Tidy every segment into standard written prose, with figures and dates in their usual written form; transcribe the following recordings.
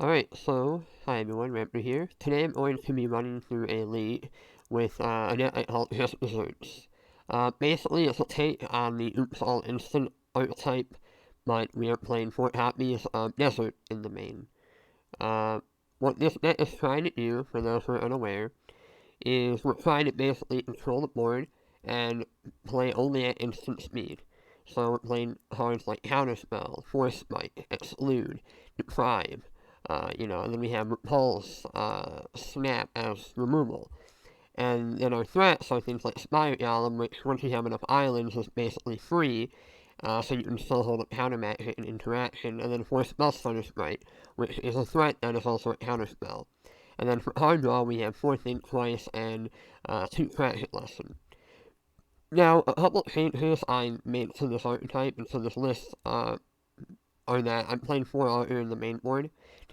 Alright, so, hi everyone, Raptor here. Today I'm going to be running through a lead with a net I call Just Desserts. Basically, it's a take on the Oops All Instant archetype, but we are playing 4 copies of Desert in the main. Uh, what this net is trying to do, for those who are unaware, is we're trying to basically control the board and play only at instant speed. So we're playing cards like Counterspell, Force Smite, Exclude, Deprive, and then we have Repulse, Snap as removal. And then our threats are things like Spire Golem, which once you have enough islands is basically free, so you can still hold up countermatch it in interaction. And then Force Spellstutter Sprite, which is a threat that is also a counterspell. And then for hard draw, we have 4 Think Twice and 2 Crash It Lesson. Now, a couple of changes I made to this archetype and to this list are that I'm playing 4 Archer in the main board.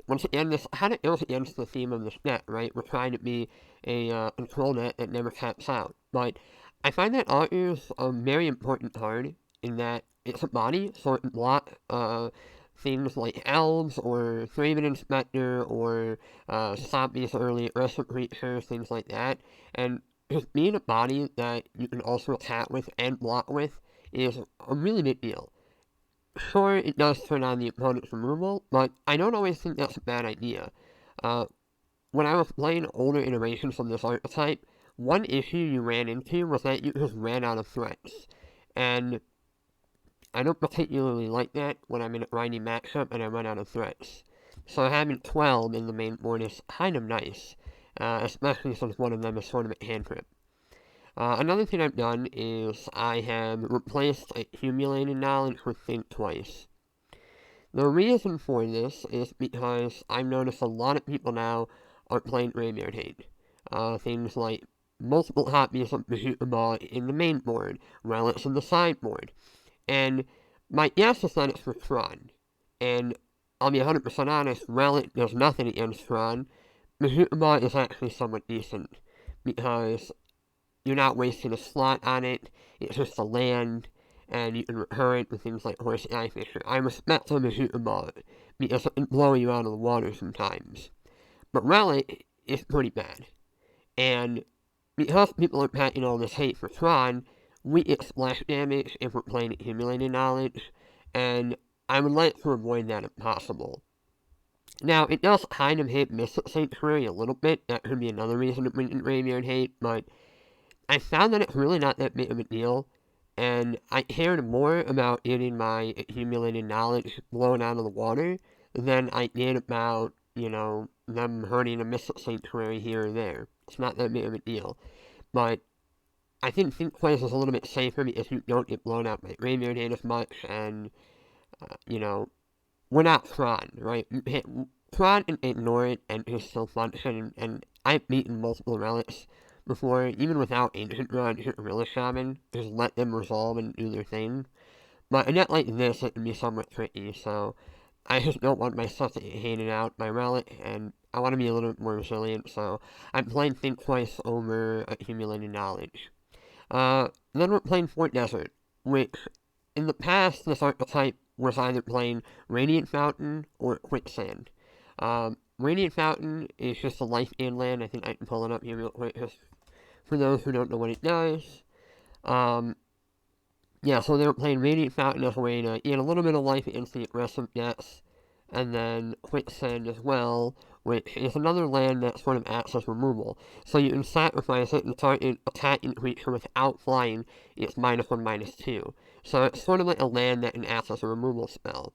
Once again, this kind of goes against the theme of this net, right? We're trying to be a control net that never taps out. But I find that Archer is a very important card in that it's a body, so it can block things like elves or Thraven Inspector or stop these early aggressive creatures, things like that. And just being a body that you can also attack with and block with is a really big deal. Sure, it does turn on the opponent's removal, but I don't always think that's a bad idea. Uh, when I was playing older iterations of this archetype, one issue you ran into was that you just ran out of threats. And I don't particularly like that when I'm in a grindy matchup and I run out of threats. So having 12 in the main board is kind of nice, especially since one of them is sort of a cantrip. Another thing I've done is I have replaced accumulated knowledge with think twice. The reason for this is because I've noticed a lot of people now are playing Graveyard Hate. Things like multiple copies of Ball in the main board, relics in the sideboard. And my guess is that it's for Tron. And I'll be 100% honest, Relic does nothing against Tron. Ball is actually somewhat decent because you're not wasting a slot on it, it's just a land, and you can recur it with things like Horse Eye Fisher. I respect them as you about it, because it can blow you out of the water sometimes. But Relic is pretty bad. And because people are packing all this hate for Tron, we get splash damage if we're playing accumulated knowledge, and I would like to avoid that if possible. Now, it does kind of hit Mystic Sanctuary a little bit, that could be another reason to bring in Graveyard Hate, but I found that it's really not that big of a deal, and I cared more about getting my accumulated knowledge blown out of the water than I did about, them hurting a Mystic Sanctuary here or there. It's not that big of a deal. But I think Place is a little bit safer because you don't get blown out by Graveyard Hate as much, and, uh, you know, we're not Tron, right? Tron and ignore it and just still function, and I've beaten multiple relics before, even without Ancient Rod, Gorilla Shaman, just let them resolve and do their thing. But a net like this, it can be somewhat tricky, so I just don't want my stuff to get hated out by Relic, and I want to be a little bit more resilient, so I'm playing Think Twice over Accumulated Knowledge. Then we're playing Fort Desert, which in the past this archetype was either playing Radiant Fountain or Quicksand. Radiant Fountain is just a life inland. I think I can pull it up here real quick just for those who don't know what it does. Um, yeah, so they were playing Radiant Fountain as a way to get a little bit of life against the aggressive decks, and then Quicksand as well, which is another land that sort of acts as removal. So you can sacrifice it and start attacking creature without flying, it's -1/-2. So it's sort of like a land that can act as a removal spell.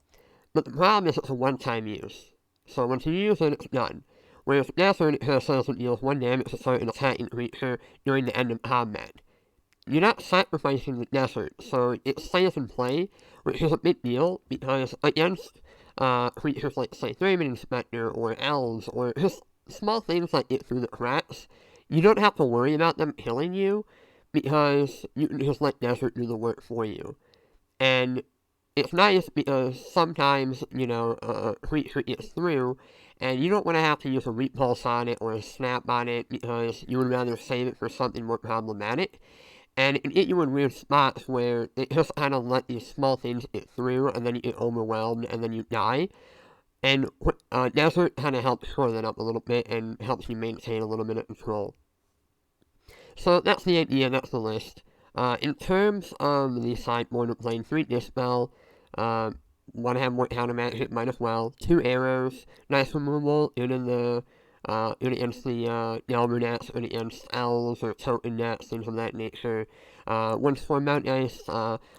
But the problem is it's a one-time use. So once you use it, it's done. Whereas Desert, it says it deals 1 damage to start an attacking creature during the end of combat. You're not sacrificing the desert, so it stays in play, which is a big deal, because against creatures like, say, Thraven Inspector, or Elves, or just small things that get through the cracks, you don't have to worry about them killing you, because you can just let Desert do the work for you. And it's nice because sometimes, a creature gets through, and you don't want to have to use a repulse on it or a snap on it because you would rather save it for something more problematic. And it can get you in weird spots where it just kind of let these small things get through, and then you get overwhelmed, and then you die. And Desert kind of helps shore that up a little bit and helps you maintain a little bit of control. So that's the idea, that's the list. In terms of the sideboard, we're playing 3 Dispel, want to have more counter magic, might as well. 2 arrows, nice removal, in against the Delver nets, in against elves or token nets, things of that nature. 1 Storm Mount Ice.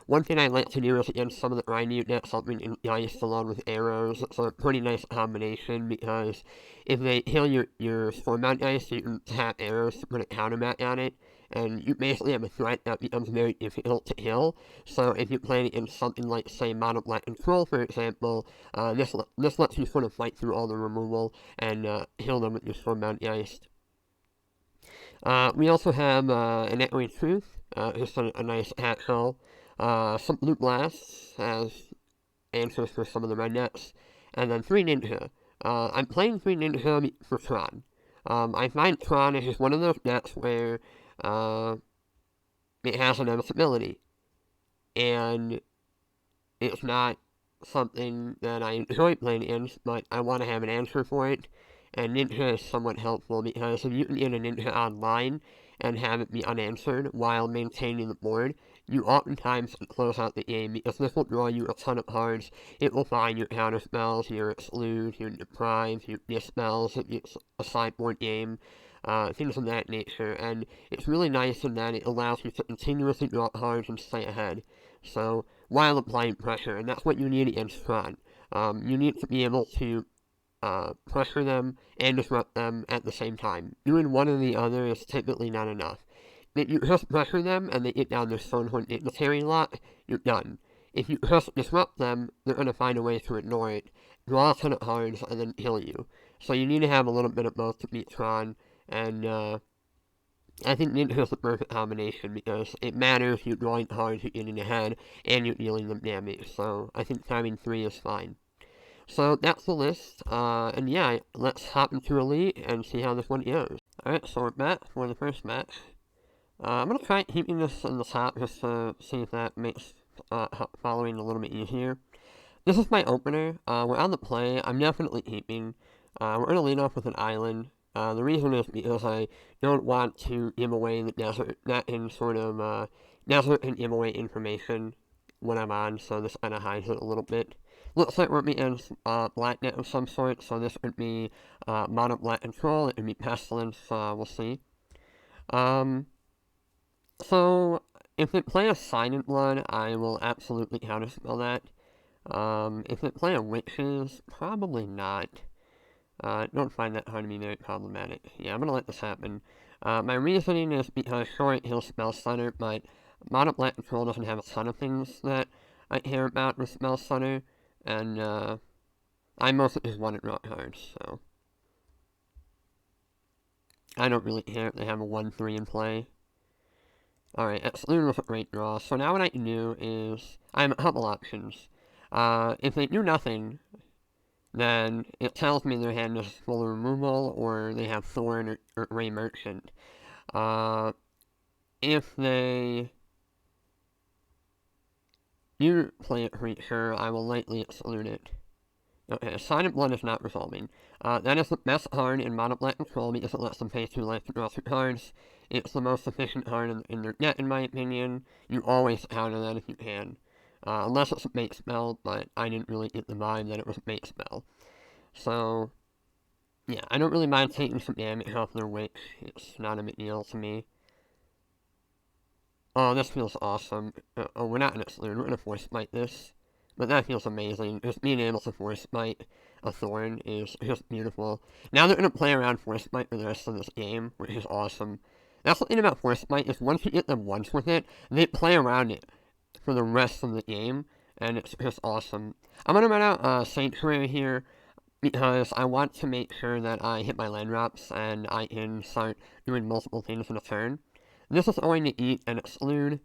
One thing I like to do is against some of the grindy nets, I'll bring Ice along with arrows. It's a pretty nice combination because if they heal your Storm Mount Ice, you can tap arrows to put a counter mat on it. And you basically have a threat that becomes very difficult to kill. So if you're playing against something like, say, Mono Black Control, for example, this lets you sort of fight through all the removal and heal them with your Stormbound Ice. We also have an Echoing Truth, just a nice hatchel. Some Blue Blasts as answers for some of the red nets. And then 3 Ninja. I'm playing 3 Ninja for Tron. I find Tron is just one of those nets where it has an invincibility, and it's not something that I enjoy playing against, but I want to have an answer for it, and Ninja is somewhat helpful because if you can get a Ninja online and have it be unanswered while maintaining the board, you oftentimes can close out the game because this will draw you a ton of cards. It will find your counter spells, your exclude, your deprive, your dispels if it's a sideboard game. Things of that nature, and it's really nice in that it allows you to continuously draw cards and stay ahead. So, while applying pressure, and that's what you need against Tron. You need to be able to pressure them and disrupt them at the same time. Doing one or the other is typically not enough. If you just pressure them and they get down their Stonehorn Dignitary lot, you're done. If you just disrupt them, they're going to find a way to ignore it, draw a ton of cards, and then kill you. So you need to have a little bit of both to beat Tron. And I think Ninja is the perfect combination because it matters you're drawing cards, you're getting ahead, and you're dealing them damage. So I think timing 3 is fine. So that's the list. And yeah, let's hop into Elite and see how this one goes. Alright, so we're back for the first match. I'm going to try keeping this in the top just to see if that makes following a little bit easier. This is my opener. We're on the play. I'm definitely keeping. We're going to lead off with an island. The reason is because I don't want to give away the desert, that can sort of, desert can give away information when I'm on, so this kind of hides it a little bit. Looks like we're against black net of some sort, so this could be mono black control, it could be pestilence, we'll see. So, if it play a silent blood, I will absolutely counterspell that. If it play a witches, probably not. Don't find that hard to be very problematic. Yeah, I'm gonna let this happen. My reasoning is because sure it heals Spell Stutter, but Mono Black Control doesn't have a ton of things that I care about with Spell Stutter, and I mostly just want to draw cards, so I don't really care if they have a 1-3 in play. Alright, Exclude was a great draw, so now what I can do is, I have a couple options. If they do nothing, then it tells me their hand is full of removal, or they have Thorn or Ray Merchant. If they do play a creature, I will lightly exclude it. Okay, Silent Blood is not resolving. That is the best card in Mono Black Control because it lets them pay 2 life to draw 2 cards. It's the most efficient card in their deck, in my opinion. You always counter that if you can. Unless it's a bait spell, but I didn't really get the vibe that it was a bait spell. So, yeah, I don't really mind taking some damage off their witch. It's not a big deal to me. Oh, this feels awesome. Oh, we're not gonna exclude, we're gonna Force Smite this. But that feels amazing. Just being able to Force Smite a Thorn is just beautiful. Now they're gonna play around Force Smite for the rest of this game, which is awesome. That's the thing about Force Smite, is once you get them once with it, they play around it for the rest of the game, and it's just awesome. I'm gonna run out Sanctuary here, because I want to make sure that I hit my land drops, and I can start doing multiple things in a turn. This is going to eat and exclude.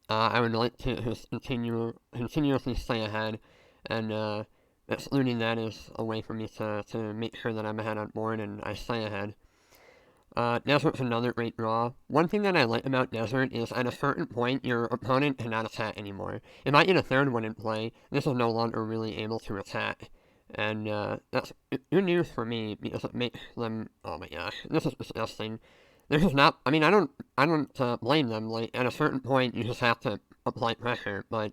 I would like to just continuously stay ahead, and excluding that is a way for me to make sure that I'm ahead on board and I stay ahead. Desert's another great draw. One thing that I like about Desert is at a certain point, your opponent cannot attack anymore. If I get a third one in play, this is no longer really able to attack. And that's good news for me because it makes them. Oh my gosh, this is disgusting. This is not. I mean, I don't blame them. Like at a certain point, you just have to apply pressure. But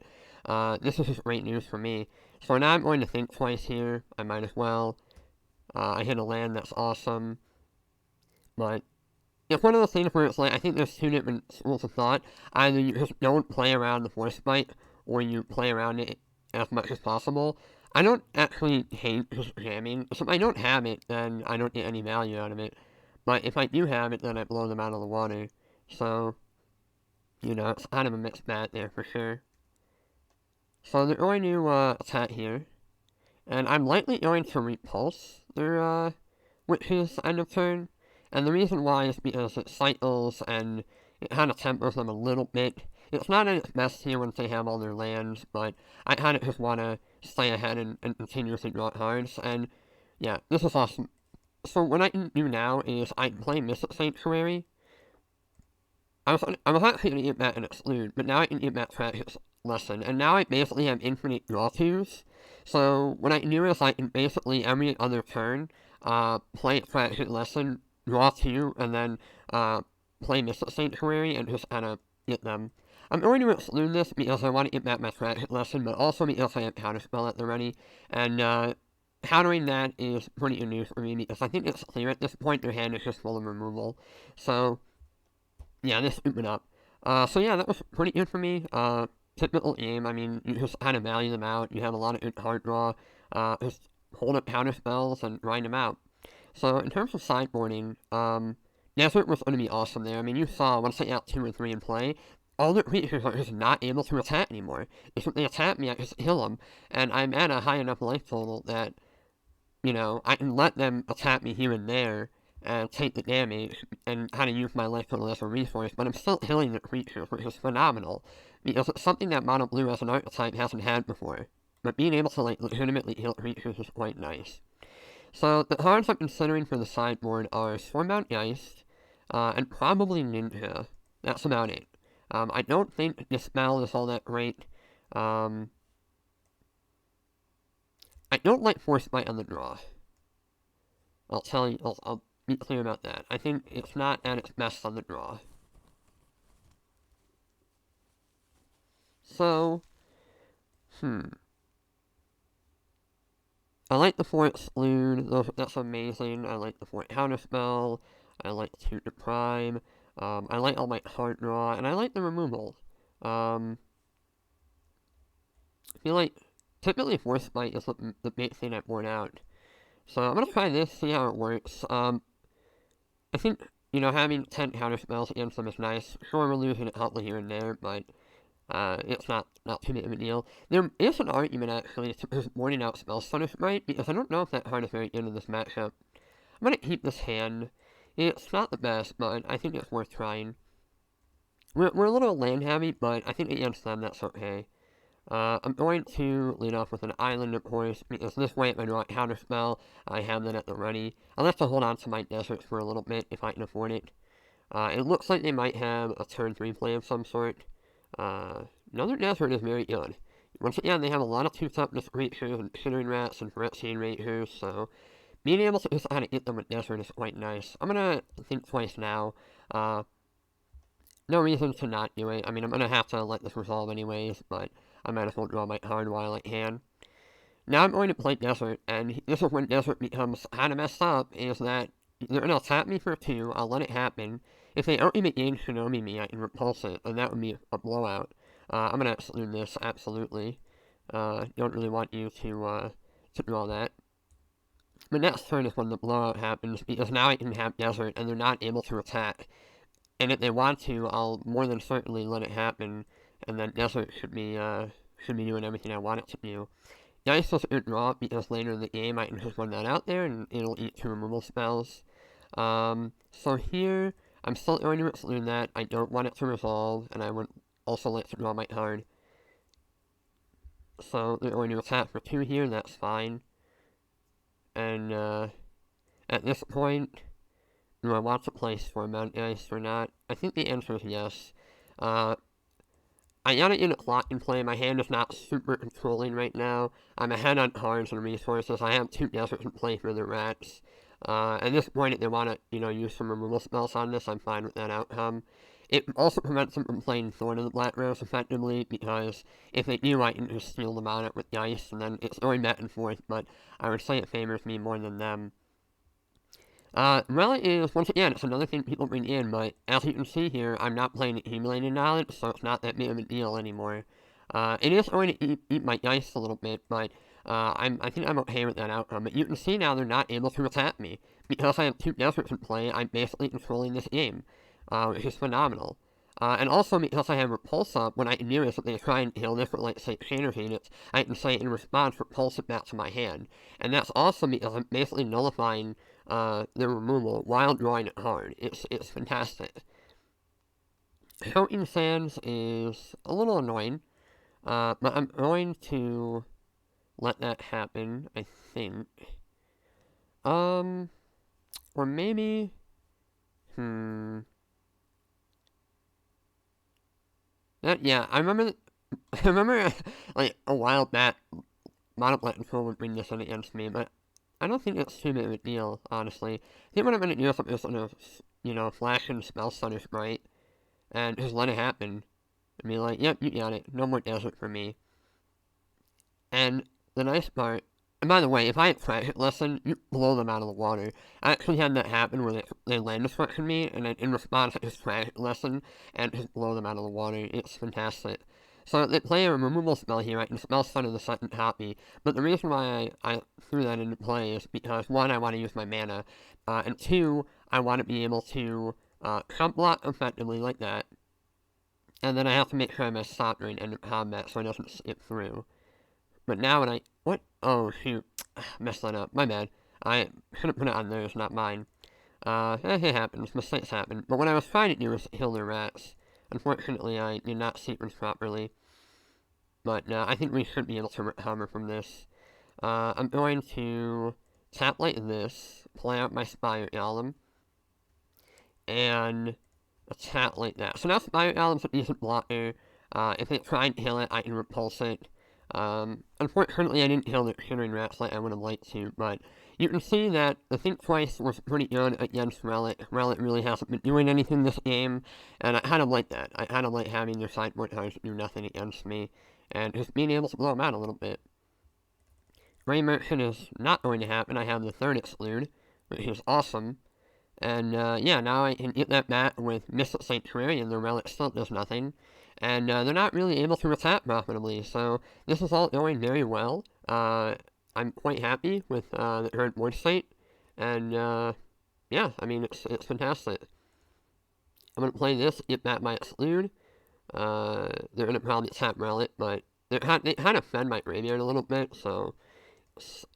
this is just great news for me. So now I'm going to think twice here. I might as well. I hit a land. That's awesome. But it's one of those things where it's like I think there's two different schools of thought. Either you just don't play around the force bite, or you play around it as much as possible. I don't actually hate just jamming. So if I don't have it, then I don't get any value out of it. But if I do have it, then I blow them out of the water. So, it's kind of a mixed bag there for sure. So they're going to attack here. And I'm likely going to repulse their Witch's end of turn. And the reason why is because it cycles and it kind of tempers them a little bit. It's not at its best here once they have all their lands, but I kind of just want to stay ahead and continuously draw cards. And yeah, this is awesome. So what I can do now is I can play Mystic Sanctuary. I was actually going to get back and exclude, but now I can get back practice lesson. And now I basically have infinite draw twos. So what I can do is I can basically every other turn play practice lesson, draw two, and then play Mystic Sanctuary and just kind of get them. I'm going to exclude this because I want to get back my practice lesson, but also because I have Counterspell at the ready. And countering that is pretty good news for me because I think it's clear at this point their hand is just full of removal. So yeah, this opened up. So yeah, that was pretty good for me. Typical game. I mean, you just kind of value them out. You have a lot of good card draw. Just hold up counter spells and grind them out. So in terms of sideboarding, Desert was going to be awesome there. I mean, you saw once I got 2 or 3 in play, all the creatures are just not able to attack anymore. If they attack me, I just kill them, and I'm at a high enough life total that I can let them attack me here and there and take the damage and kind of use my life total as a resource, but I'm still killing the creatures, which is phenomenal because it's something that Mono Blue as an archetype hasn't had before. But being able to legitimately kill creatures is quite nice. So the cards I'm considering for the sideboard are Stormbound Geist, and probably Ninja. That's about it. I don't think Dispel is all that great. I don't like Force Bite on the draw. I'll tell you, I'll be clear about that. I think it's not at its best on the draw. So, I like the Fort Exclude, that's amazing. I like the Fort Counterspell. I like the Tutor Prime. I like all my card draw, and I like the removal. I feel like typically Force Bite is the big thing I've worn out. So I'm gonna try this, see how it works. I think, having 10 counter spells against them is nice. Sure, we're losing a couple here and there, but it's not too big of a deal. There is an argument, actually, to boarding out Spell Punishment, because I don't know if that card is very good in this matchup. I'm going to keep this hand. It's not the best, but I think it's worth trying. We're a little land heavy, but I think against them, that's okay. I'm going to lead off with an island, of course, because this way if I draw a counterspell, I have that at the ready. I'll have to hold on to my deserts for a little bit if I can afford it. It looks like they might have a turn 3 play of some sort. Another desert is very good. Once again, they have a lot of 2-toughness creatures and Shittering Rats and Phyrexian Rangers, so being able to just kind of get them with desert is quite nice. I'm gonna think twice now. No reason to not do it. I mean, I'm gonna have to let this resolve anyways, but I might as well draw my card while I can. Now I'm going to play Desert, and this is when Desert becomes kind of messed up, is that they're going to attack me for 2, I'll let it happen. If they ultimate game Shinobi me, I can repulse it, and that would be a blowout. I'm going to exclude this, absolutely. Don't really want you to draw that. The next turn is when the blowout happens, because now I can have Desert, and they're not able to attack. And if they want to, I'll more than certainly let it happen, and then Desert should be doing everything I want it to do. Dice is a good draw because later in the game I can just run that out there and it'll eat 2 removal spells. So here, I'm still going to exclude that. I don't want it to resolve, and I would also like to draw my card. So they're going to attack for 2 here, that's fine. And at this point, do I want to play Stormbound Geist or not? I think the answer is yes. I got it in a clock and play. My hand is not super controlling right now. I'm ahead on cards and resources. I have 2 deserts in play for the rats. At this point, if they want to, use some removal spells on this, I'm fine with that outcome. It also prevents them from playing Thorn of the Black Rose effectively, because if they do, I can just steal them on it with dice, and then it's going back and forth, but I would say it favors me more than them. Relic is, once again, it's another thing people bring in, but as you can see here, I'm not playing Accumulated Knowledge, so it's not that big of a deal anymore. It is going to eat my dice a little bit, but I think I'm okay with that outcome. But you can see now they're not able to attack me. Because I have 2 deserts in play, I'm basically controlling this game, which is phenomenal. And also because I have Repulse up, when I can do is if they try and kill this with, like, say, Trainers units, I can say in response, Repulse it back to my hand. And that's awesome because I'm basically nullifying the removal while drawing it hard. It's fantastic. Choking Sands is a little annoying, but I'm going to let that happen, I think. Or maybe, yeah, I remember, like, a while back, Monoplat Control would bring this in against me, but I don't think it's too big of a deal, honestly. I think what I'm going to do is I'm just going to, flash and spell Stutter Sprite, and just let it happen. And be like, yep, you got it. No more desert for me. And the nice part, and by the way, if I had Crash It Lesson, you blow them out of the water. I actually had that happen where they land destruction me, and then in response I just Crash It Lesson, and just blow them out of the water. It's fantastic. So they play a removal spell here. I can spell Stutter the second copy, but the reason why I threw that into play is because, 1, I want to use my mana, and 2, I want to be able to jump block effectively like that, and then I have to make sure I'm a stop during end of combat so it doesn't skip through. But now when what? Oh, shoot. Messed that up. My bad. I should have put it on theirs, not mine. It happens. Mistakes happen. But what I was trying to do was kill their rats. Unfortunately, I did not sequence properly. But I think we should be able to recover from this. I'm going to tap like this, play out my Spire Golem, and attack like that. So now Spire Golem's a decent blocker. If they try and kill it, I can repulse it. Unfortunately, I didn't kill the Shimmering Rats like I would have liked to, but you can see that the Think Twice was pretty good against Relic. Relic really hasn't been doing anything this game, and I kind of like that. I kind of like having their sideboard cards do nothing against me, and just being able to blow them out a little bit. Gray Merchant is not going to happen. I have the 3rd exclude, which is awesome. And yeah, now I can get that back with Mystic Sanctuary, and the Relic still does nothing. And they're not really able to attack profitably, so this is all going very well. I'm quite happy with the current board state, and yeah, I mean, it's fantastic. I'm going to play this, get back my exclude. They're going to probably tap Relic, but they kind of fed my graveyard a little bit, so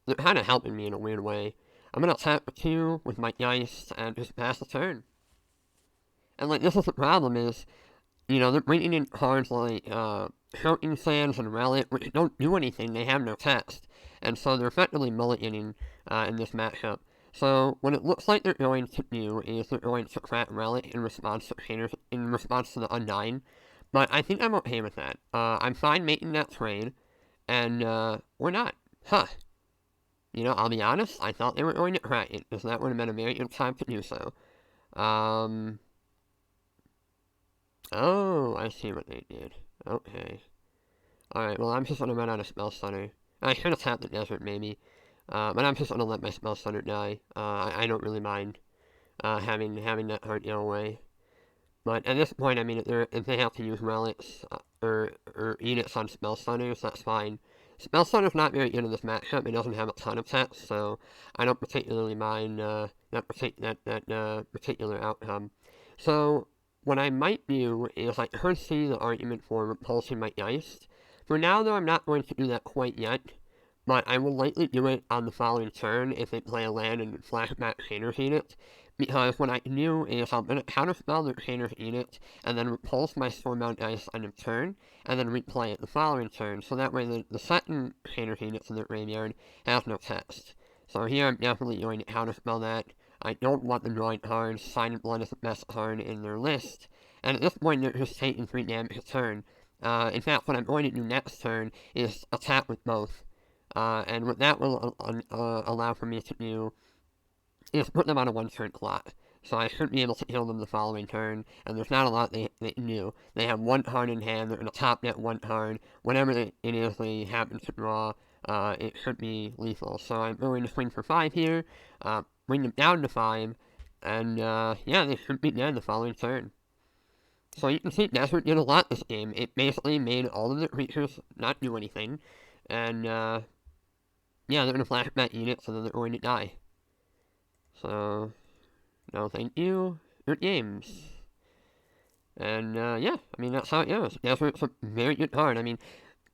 they're kind of helping me in a weird way. I'm going to tap for 2 with my Geist and just pass the turn. And, like, this is the problem is, they're bringing in cards like Choking Sands and Relic, which don't do anything, they have no text. And so they're effectively mulliganing in this matchup. So what it looks like they're going to do is they're going to crack Relic in response to the Undying. But I think I'm okay with that. I'm fine making that trade, and we're not. Huh. I'll be honest, I thought they were going to crack it, because that would have been a very good time to do so. Oh, I see what they did. Okay. Alright, well, I'm just gonna run out of Spell Stutter. I should have tapped the Desert, maybe. But I'm just gonna let my Spell Stutter die. I don't really mind having that card go away. But at this point, I mean, if they have to use relics or units on Spell Stutters, that's fine. Spell Stutter's not very good in this matchup. It doesn't have a ton of text, so I don't particularly mind that particular outcome. So what I might do is I could see the argument for repulsing my Geist. For now, though, I'm not going to do that quite yet, but I will likely do it on the following turn if they play a land and flashback Chainer's Edict, because what I can do is I'm going to counterspell the Chainer's Edict, and then repulse my Stormbound Geist on the turn, and then replay it the following turn, so that way the second Chainer's Edict in the graveyard has no text. So here I'm definitely going to counterspell that. I don't want the drawing cards. Silent Blood is the best card in their list, and at this point they're just taking 3 damage a turn. In fact, what I'm going to do next turn is attack with both. And what that will allow for me to do is put them on a one-turn clock. So I should be able to kill them the following turn, and there's not a lot they can do. They have one card in hand, they're going to top net one card. Whatever it is they happen to draw, it should be lethal. So I'm going to swing for 5 here, bring them down to 5, and yeah, they should be dead the following turn. So you can see Desert did a lot this game. It basically made all of the creatures not do anything, and yeah, they're going to flashback units, and then they're going to die. So, no thank you, good games. And yeah, I mean, that's how it goes. Desert's a very good card. I mean,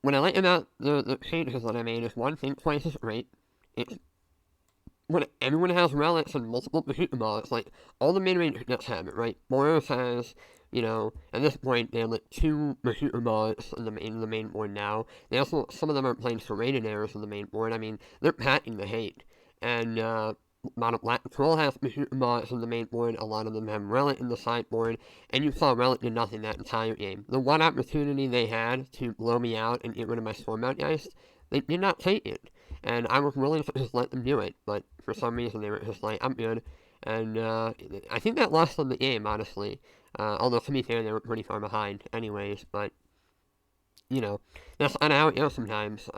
what I like about the changes that I made is, one, thing twice is great. It's when everyone has relics and multiple Behemoths, like, all the mid-range decks have it, right? Boros has, you know, at this point, they have, like, 2 Behemoths in the main board now. They also, some of them are playing Serrated Errors in the main board. I mean, they're packing the hate. And, Mono Black Patrol has Behemoths in the main board, a lot of them have Relic in the sideboard, and you saw Relic did nothing that entire game. The one opportunity they had to blow me out and get rid of my Stormbound Geist, they did not take it. And I was willing to just let them do it, but for some reason they were just like, I'm good. And I think that lost them the game, honestly. Although, to be fair, they were pretty far behind anyways, but, you know, that's kind of how it goes sometimes.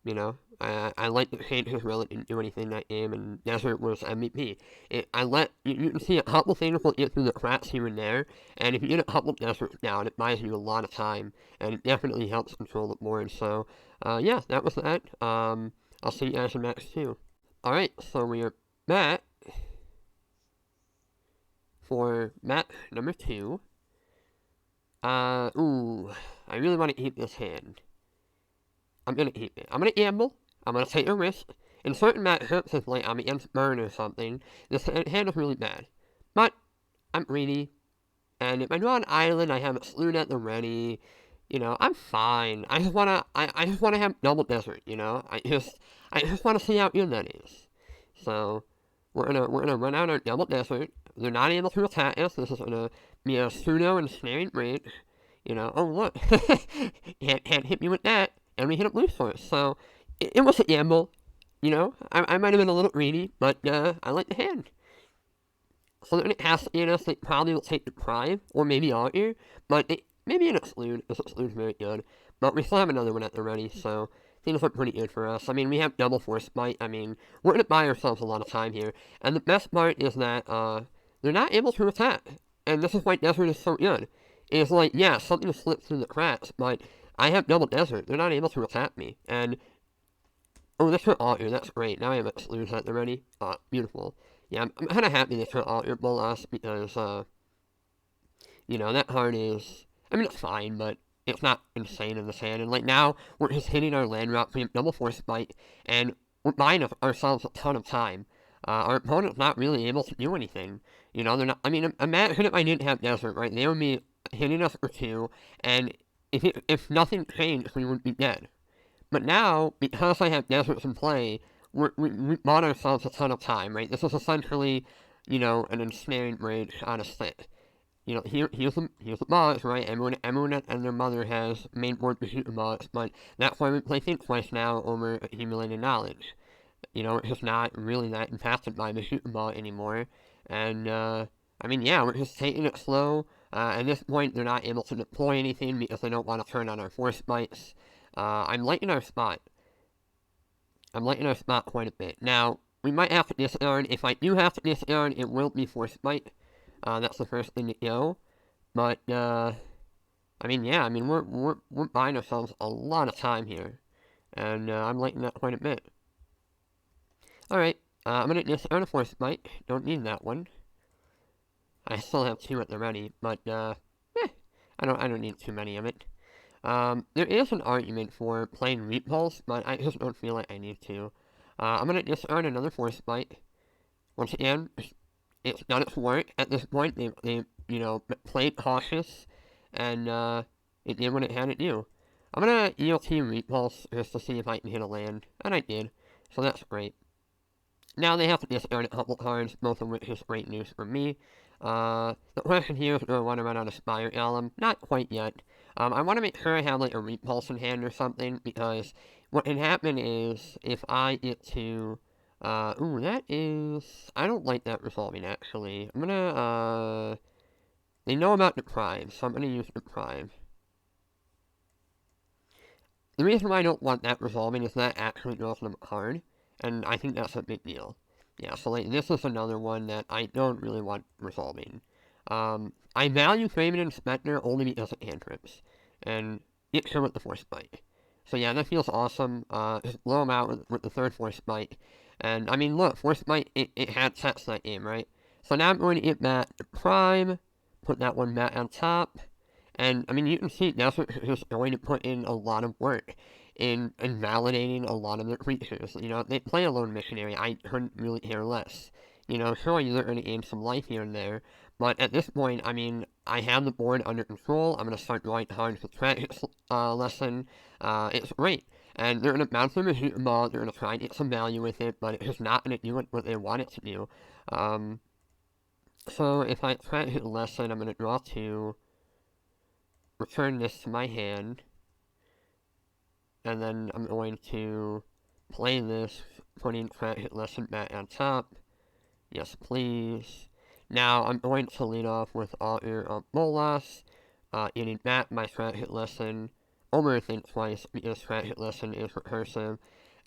You know, I like that Changes really didn't do anything that game, and Desert was MVP. You can see a couple things will get through the cracks here and there, and if you get a couple Deserts down, it buys you a lot of time, and it definitely helps control the board. So, yeah, that was that. I'll see you guys in match 2. Alright, so we are back for match number 2. Ooh, I really want to keep this hand. I'm going to keep it. I'm going to gamble. I'm going to take a risk. In certain matchups, if like I'm against Burn or something, this hand is really bad. But I'm greedy, and if I draw an island, I have it slewed at the ready. You know, I'm fine. I just wanna have double desert. You know, I just wanna see how good that is. So we're gonna run out our double desert. They're not able to attack us. This is gonna be a pseudo and snaring break. You know, oh look, can't hit me with that. And we hit a blue source, so it was a gamble, you know. I might have been a little greedy, but I like the hand. So then it has to get us, they probably will take the Prime, or maybe Augur, but maybe an Exclude, because Exclude's very good. But we still have another one at the ready, so things look pretty good for us. I mean, we have double Force Bite. I mean, we're going to buy ourselves a lot of time here. And the best part is that they're not able to attack. And this is why Desert is so good. It's like, yeah, something slips through the cracks, but I have double Desert. They're not able to attack me. And, oh, this for Augur. That's great. Now I have Excludes at the ready. Beautiful. Yeah, I'm kind of happy they turned Augur Bolas because, you know, that card is, I mean, it's fine, but it's not insane in this hand. And, like, now we're just hitting our land drop. We have double Force Bite, and we're buying ourselves a ton of time. Our opponent's not really able to do anything. You know, they're not, I mean, imagine if I didn't have Desert, right? They would be hitting us for 2, and if nothing changed, we would be dead. But now, because I have Deserts in play, we bought ourselves a ton of time, right? This is essentially, you know, an ensnaring bridge on a stick. You know, here's the boss, right? Everyone and their mother has main board to shoot the boss, but that's why we play Think Twice now over accumulated knowledge. You know, it's just not really that impacted by the shoot the ball anymore. And, I mean, yeah, we're just taking it slow. At this point, they're not able to deploy anything because they don't want to turn on our Force Bites. I'm liking our spot. I'm liking our spot quite a bit. Now, we might have to discard. If I do have to discard, it will be Force Bite. That's the first thing to go. But, I mean, yeah, I mean, we're buying ourselves a lot of time here. And, I'm liking that quite a bit. Alright, I'm gonna discard a Force Bite. Don't need that one. I still have 2 at the ready, but, I don't need too many of it. There is an argument for playing Repulse, but I just don't feel like I need to. I'm gonna discard another Force Bite. Once again, it's done its work. At this point, they you know, played cautious, and, it did what it had to do. I'm gonna ELT Repulse just to see if I can hit a land, and I did, so that's great. Now they have to discard a couple cards, both of which is great news for me. The question here is, do I want to run out of Spire Golem? Not quite yet. I want to make sure I have like a repulse in hand or something, because what can happen is if I get to, ooh, that is, I don't like that resolving actually. I'm gonna, they know about the prime, so I'm gonna use the prime. The reason why I don't want that resolving is that actually goes them hard, and I think that's a big deal. Yeah, so like this is another one that I don't really want resolving. I value Craven and Spectre only because of cantrips, and get sure with the Force Bite. So yeah, that feels awesome. Just blow them out with the third Force Bite. And I mean, look, Force Bite, it had sets that game, right? So now I'm going to get that Prime, put that one back on top, and I mean, you can see Desert is going to put in a lot of work in validating a lot of their creatures. You know, they play a lone missionary. I couldn't really care less. You know, sure, you're going to gain some life here and there, but at this point, I mean, I have the board under control. I'm going to start drawing cards with practice lesson. It's great. And they're going to bounce them and shoot them all. They're going to try and get some value with it, but it's just not going to do what they want it to do. So if I try to hit a lesson, I'm going to draw two, return this to my hand, and then I'm going to play this, putting Crat Hit Lesson back on top. Yes, please. Now I'm going to lead off with Altar of Bolas, getting back my Crat Hit Lesson, overthink twice because Crat Hit Lesson is recursive,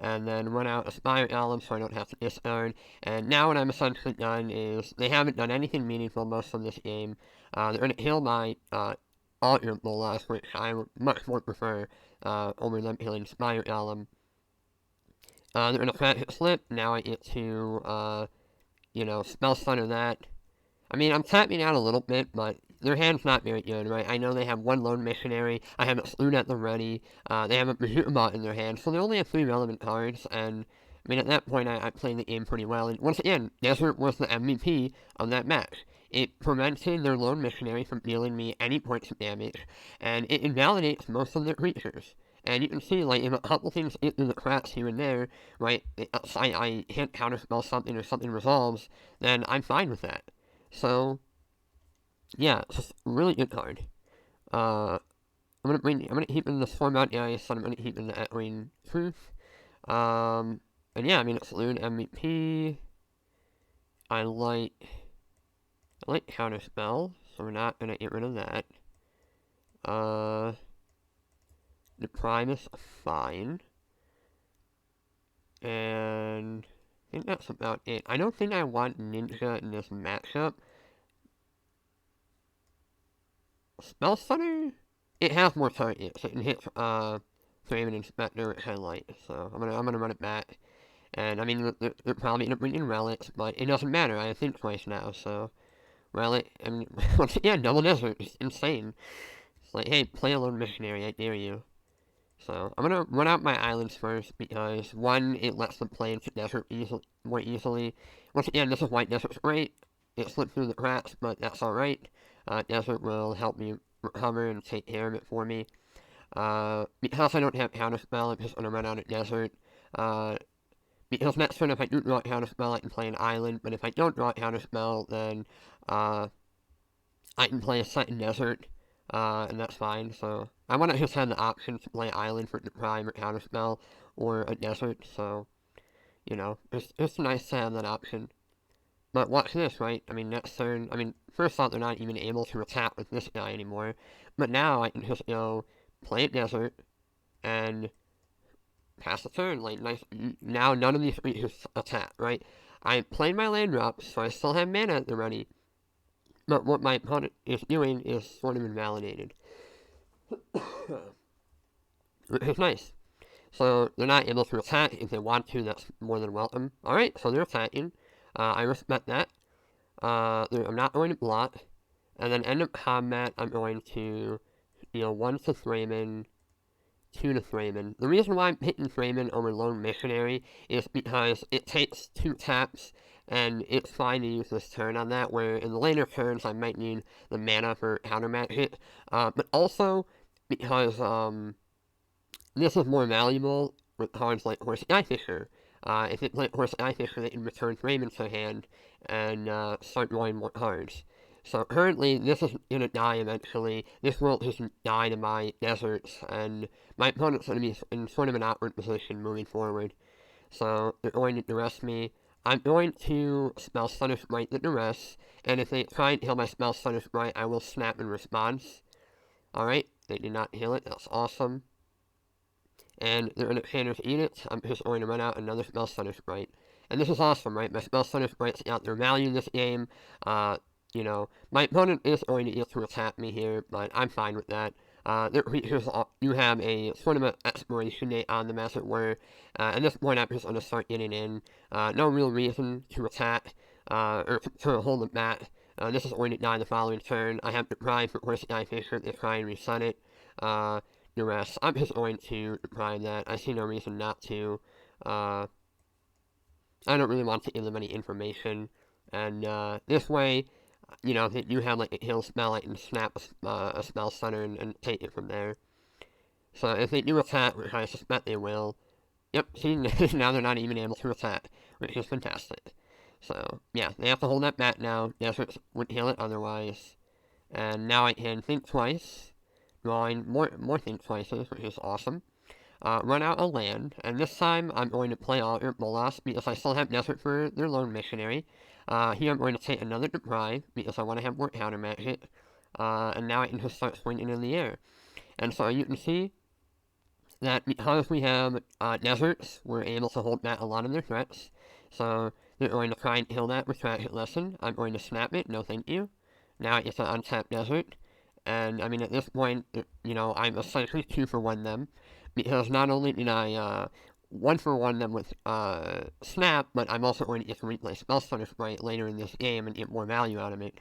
and then run out Aspire Alum so I don't have to discard. And now what I'm essentially done is, they haven't done anything meaningful most of this game. They're going to heal my Altar of Bolas, which I would much more prefer over them healing Spire Alum. They're going to Crat Hit Slip. Now I get to, you know, Spell Stutter that. I mean, I'm tapping out a little bit, but their hand's not very good, right? I know they have one Lone Missionary, I have a Sloon at the ready, they have a Behemoth in their hand, so they only have 3 relevant cards, and, I mean, at that point, I played the game pretty well, and once again, Desert was the MVP of that match. It prevented their Lone Missionary from dealing me any points of damage, and it invalidates most of their creatures. And you can see, like, if a couple things get through the cracks here and there, right, I hit counterspell something or something resolves, then I'm fine with that. So, yeah, it's just a really good card. I'm gonna keep in the Stormbound Ice, and I'm gonna keep in the Echoing Truth. And yeah, I mean, it's Loon MVP. I like Counterspell, so we're not gonna get rid of that. The Prime is fine. And I think that's about it. I don't think I want Ninja in this matchup. Spell Stunner? It has more targets. It can hit Draven and Spectre, which I like. So I'm gonna run it back. And I mean, they're probably gonna bring in relics, but it doesn't matter. I think twice now, so relic. I mean, once again, double desert. It's insane. It's like, hey, play a lone missionary. I dare you. So I'm gonna run out my islands first because one, it lets them play into desert more easily. Once again, this is why desert's great. It slipped through the cracks, but that's alright. Desert will help me recover and take care of it for me. Because I don't have counterspell, I'm just gonna run out of desert. Because next turn, if I do draw a counterspell, I can play an island, but if I don't draw a counterspell, then I can play a second desert. And that's fine, so I want to just have the option to play Island for the Prime or Counterspell, or a Desert, so, you know, it's nice to have that option. But watch this, right? I mean, next turn, I mean, first off, they're not even able to attack with this guy anymore, but now I can just go play a Desert, and pass the turn, like, nice, now none of these creatures attack, right? I played my land drops, so I still have mana at the ready. But what my opponent is doing is sort of invalidated. Which is nice. So they're not able to attack. If they want to, that's more than welcome. Alright, so they're attacking. I respect that. I'm not going to block. And then end of combat, I'm going to deal 1 to Thraben, 2 to Thraben. The reason why I'm picking Thraben over Lone Missionary is because it takes 2 taps, and it's fine to use this turn on that, where in the later turns I might need the mana for countermatch it. But also, because this is more valuable with cards like Horse Eye Fisher. If it plays Horse Eye Fisher, they can return Thraben to hand and start drawing more cards. So currently, this is gonna die eventually. This world has died in my deserts, and my opponent's gonna be in sort of an awkward position moving forward. So they're going to duress me. I'm going to spell Stunner Smite the duress, and if they try and heal my spell Stunner Smite, I will snap in response. Alright, they did not heal it, that's awesome. And they're going to Pander's Edict. I'm just going to run out another spell Stunner Sprite. And this is awesome, right? My spell Stunner Sprites got their value in this game. You know, my opponent is going to get to attack me here, but I'm fine with that. You have a sort of an expiration date on them, as it were. At this point, I'm just going to start getting in. No real reason to attack, or to hold them back. This is going to die the following turn. I have Deprive for Horse Guy Fisher to try and reset it. The rest, I'm just going to deprive that. I see no reason not to. I don't really want to give them any information. And this way, you know, if you have like a heal spell, I can snap a spell stunner and take it from there. So if they do attack, which I suspect they will, yep, see, now they're not even able to attack, which is fantastic. So, yeah, they have to hold that back now. Deserts would heal it otherwise. And now I can think twice, drawing more think twices, which is awesome. Run out a land, and this time I'm going to play Alter Bolas because I still have Desert for their lone missionary. Here I'm going to take another Deprive because I want to have more countermatch it. And now I can just start swinging in the air. And so you can see that because we have deserts, we're able to hold back a lot of their threats. So they're going to try and kill that retraction lesson. I'm going to snap it, no thank you. Now I get to untap desert. And I mean, at this point, you know, I'm essentially 2-for-1 them. Because not only did I 1-for-1 them with Snap, but I'm also going to get to replay Spell Stunner Sprite later in this game and get more value out of it.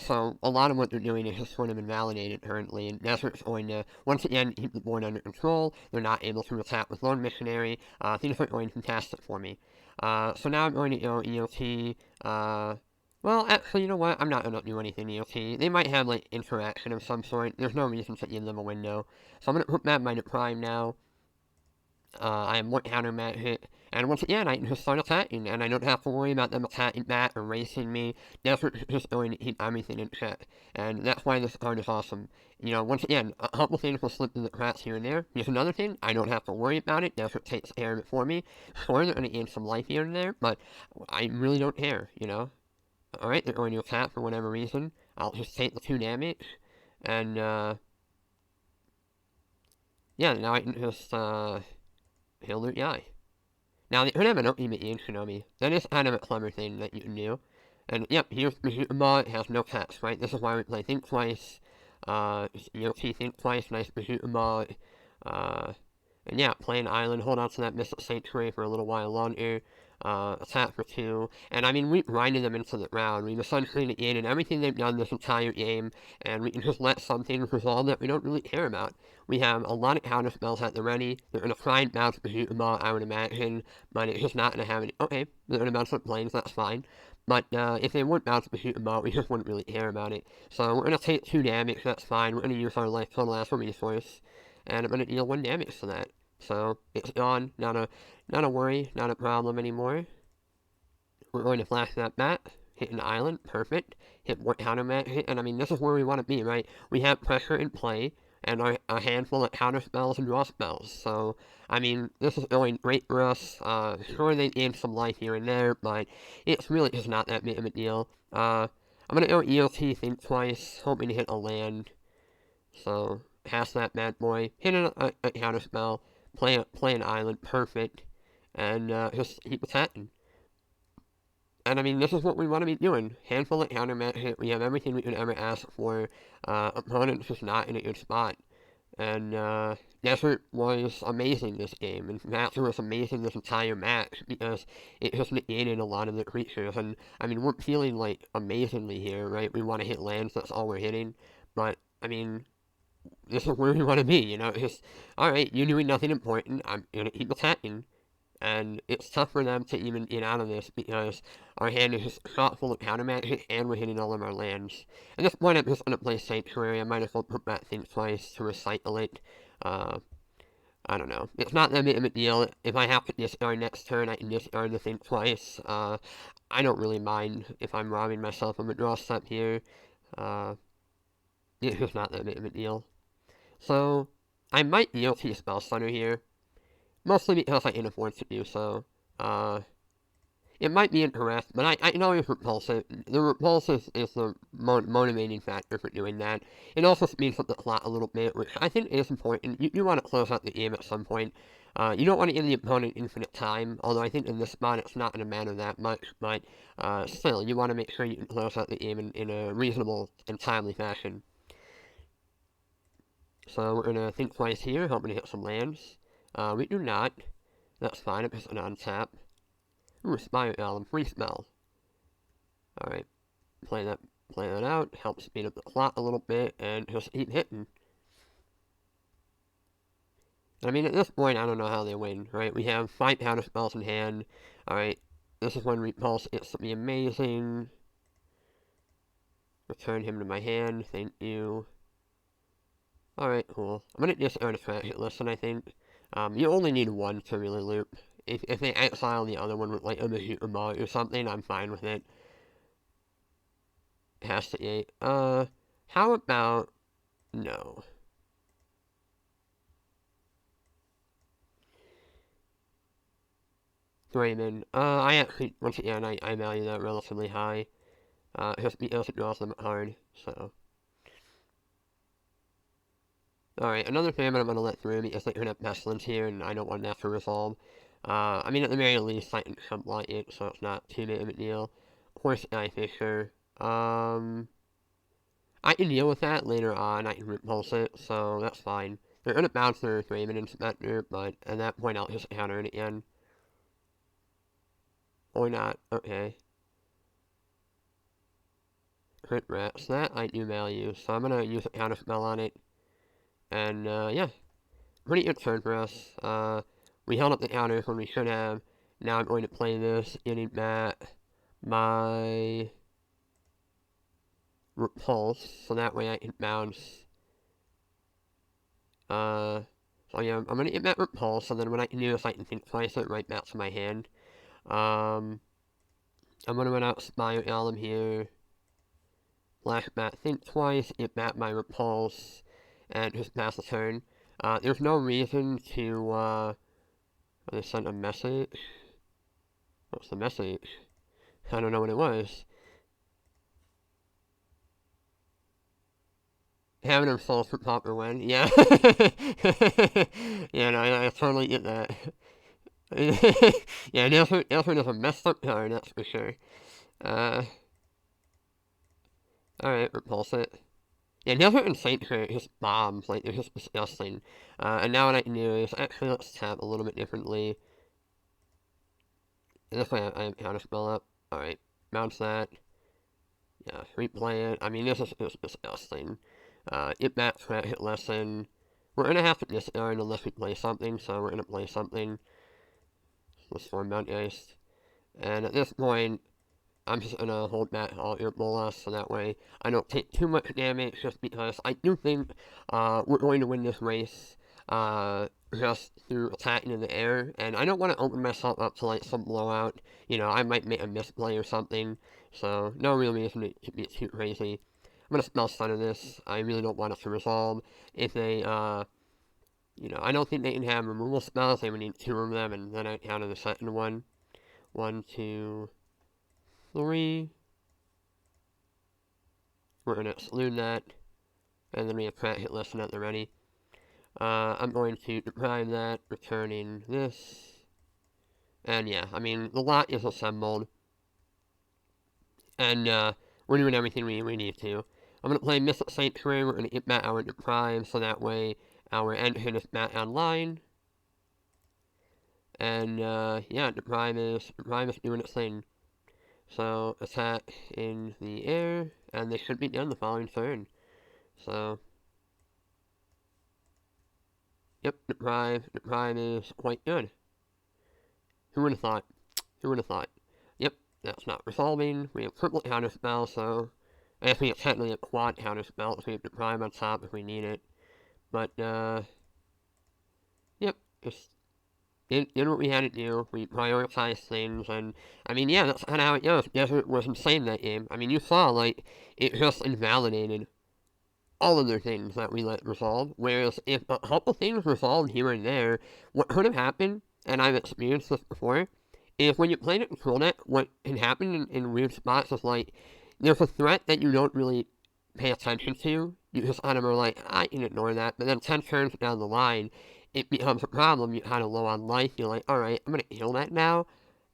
So a lot of what they're doing is just sort of invalidated currently, and Desert's going to, once again, keep the board under control. They're not able to attack with Lone Missionary. Things are going fantastic for me. So now I'm going to go EOT. Well, actually, you know what? I'm not going to do anything EOT. They might have, like, interaction of some sort. There's no reason to give them a window. So I'm going to put that my Prime now. I have more countermatch hit. And once again, I can just start attacking, and I don't have to worry about them attacking back or racing me. Desert's just going to keep everything in check. And that's why this card is awesome. You know, once again, a couple things will slip through the cracks here and there. Here's another thing, I don't have to worry about it. Desert takes care of it for me. Sure, they're going to gain some life here and there, but I really don't care, you know? Alright, they're going to attack for whatever reason. I'll just take the 2 damage. And, yeah, now I can just, heal their guy. Now, they could have an ultimate ancient on me. That is kind of a clever thing that you can do. And, yep, here's Bazooka. It has no text, right? This is why we play Think Twice. You'll see Think Twice, nice Bazooka. And yeah, play an island, hold on to that Mystic Sanctuary for a little while longer. Attack for 2. And I mean, we grinded them into the ground. We've essentially negated everything they've done this entire game, and we can just let some things resolve that we don't really care about. We have a lot of counter spells at the ready. They're going to try and bounce Bazooka Ball, I would imagine, but it's just not going to have any. Okay, they're going to bounce with planes, that's fine. But if they wouldn't bounce Bazooka Ball, we just wouldn't really care about it. So we're going to take 2 damage, that's fine. We're going to use our life total as a resource, and I'm going to deal 1 damage to that. So it's gone, not a worry, not a problem anymore. We're going to flash that back, hit an island, perfect, hit what countermatch hit, and I mean, this is where we want to be, right? We have pressure in play, and a handful of counter spells and draw spells, so, I mean, this is going great for us. Sure, they gained some life here and there, but it's really just not that big of a deal. I'm going to go EOT Think Twice, hoping to hit a land, so, pass that bad boy, hit a counter spell, play an island, perfect, and just keep attacking. And I mean, this is what we want to be doing. Handful of countermatch hit. We have everything we could ever ask for. Opponent's just not in a good spot. And Desert was amazing this game. And Master was amazing this entire match because it just negated a lot of the creatures. And I mean, we're feeling like amazingly here, right? We want to hit lands, that's all we're hitting. But I mean, this is where we want to be, you know? It's just, alright, you're doing nothing important. I'm going to keep attacking. And it's tough for them to even get out of this because our hand is just shot full of countermatches and we're hitting all of our lands. At this point, I'm just going to play Sanctuary. I might as well put that thing twice to recycle it. I don't know. It's not that big of a deal. If I have to discard next turn, I can discard the thing twice. I don't really mind if I'm robbing myself of a draw step here. It's just not that big of a deal. So, I might kneel to Spell Stutter here, mostly because I can afford to do so. It might be incorrect, but I know it's repulsive. The repulsive is the motivating factor for doing that. It also speeds up the clock a little bit, which I think is important. You want to close out the game at some point. You don't want to give the opponent infinite time, although I think in this spot it's not going to matter that much, but still, you want to make sure you can close out the game in a reasonable and timely fashion. So we're going to think twice here, hoping to hit some lands. We do not. That's fine, it's an untap. Ooh, Spirit Album, free spell. Alright, play that out, help speed up the clock a little bit, and just keep hitting. I mean, at this point, I don't know how they win, right? We have 5 counter spells in hand. Alright, this is when Repulse gets to be amazing. Return him to my hand, thank you. Alright, cool. I'm gonna discard a Tragic Listen, I think. You only need one to really loop. If they exile the other one with like a Major Ball or something, I'm fine with it. Hastigate. How about no? Raymond. I actually, once again, I value that relatively high. Just because it draws them hard, so. Alright, another famine I'm gonna let through because they could have Pestilence here, and I don't want that to resolve. I mean, at the very least, I can sublet it, so it's not too big of a deal. Horse Eye Fisher. I can deal with that later on, I can repulse it, so that's fine. They're gonna bounce their Raymond Inspector, but at that point I'll just counter it again. Or not, okay. Crit Rats, that I do value, so I'm gonna use a counter spell on it. And, yeah. Pretty good turn for us. We held up the counters when we should have. Now I'm going to play this, getting back my Repulse, so that way I can bounce. So yeah, I'm gonna get that Repulse, and then what I can do is I can think twice it right back to my hand. I'm gonna run out Spire Album here. Flashback, think twice, get back my Repulse, and just pass the turn. There's no reason to, they sent a message. What's the message? I don't know what it was. Having them souls for Pauper win. Yeah. Yeah, no, I totally get that. Yeah, Nelson is a messed up card, that's for sure. Alright, repulse it. Yeah, Nelson and Saint Shirt just bombs, like, they're just disgusting. And now what I can do is, actually, let's tap a little bit differently. This way I have counterspell up. Alright, bounce that. Yeah, replay it. I mean, this is disgusting. Get back, hit lesson. We're gonna have to discard unless we play something, so we're gonna play something. Let's form Mount Geist. And at this point, I'm just gonna hold back all your bolas so that way I don't take too much damage, just because I do think we're going to win this race just through attacking in the air, and I don't want to open myself up to like some blowout. You know, I might make a misplay or something, so no real reason to be too crazy. I'm gonna spell stutter this. I really don't want it to resolve. If they, you know, I don't think they can have removal spells. They would need 2 of them, and then I counter the second one. 1, 2, 3. We're gonna exclude that, and then we have Pratt hit listen at the ready. I'm going to deprive that, returning this. And yeah, I mean, the lot is assembled. And we're doing everything we need to. I'm going to play Mystic Sanctuary. We're going to get back our deprive, so that way our engine is back online. And yeah, deprive is doing its thing. So attack in the air, and they should be done the following turn. So yep, deprive is quite good. Who would have thought? Who would have thought? Yep, that's not resolving. We have triple counterspell, so I guess we have technically a quad counterspell, so we have deprive on top if we need it. But yep, just did what we had to do. We prioritized things, and I mean, yeah, that's kind of how it goes. Desert was insane that game. I mean, you saw like it just invalidated all of the things that we let resolve. Whereas if a couple things resolved here and there, what could have happened, and I've experienced this before, is when you play the control deck, what can happen in weird spots is like there's a threat that you don't really pay attention to. You just kind of are like, I can ignore that. But then 10 turns down the line, it becomes a problem. You're kind of low on life. You're like, alright, I'm going to heal that now.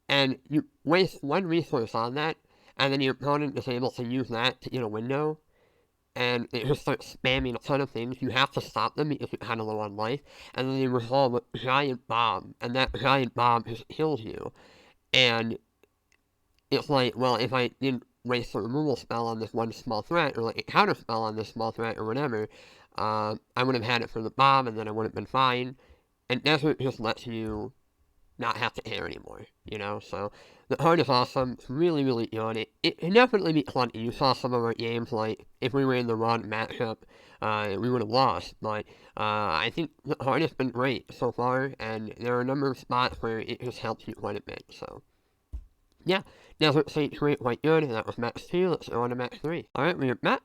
And you waste one resource on that, and then your opponent is able to use that to get a window. And it just starts spamming a ton of things. You have to stop them because you're kind of low on life. And then they resolve a giant bomb. And that giant bomb just kills you. And it's like, well, if I didn't waste a removal spell on this one small threat, or like a counter spell on this small threat, or whatever, I would have had it for the bomb, and then I would have been fine. And Desert just lets you not have to care anymore, you know? So the card is awesome. It's really, really good. It can definitely be clunky. You saw some of our games, like, if we were in the wrong matchup, we would have lost. But I think the card has been great so far, and there are a number of spots where it just helps you quite a bit, so. Yeah, Desert Sanctuary quite good. That was match 2. Let's go on to match 3. Alright, we are back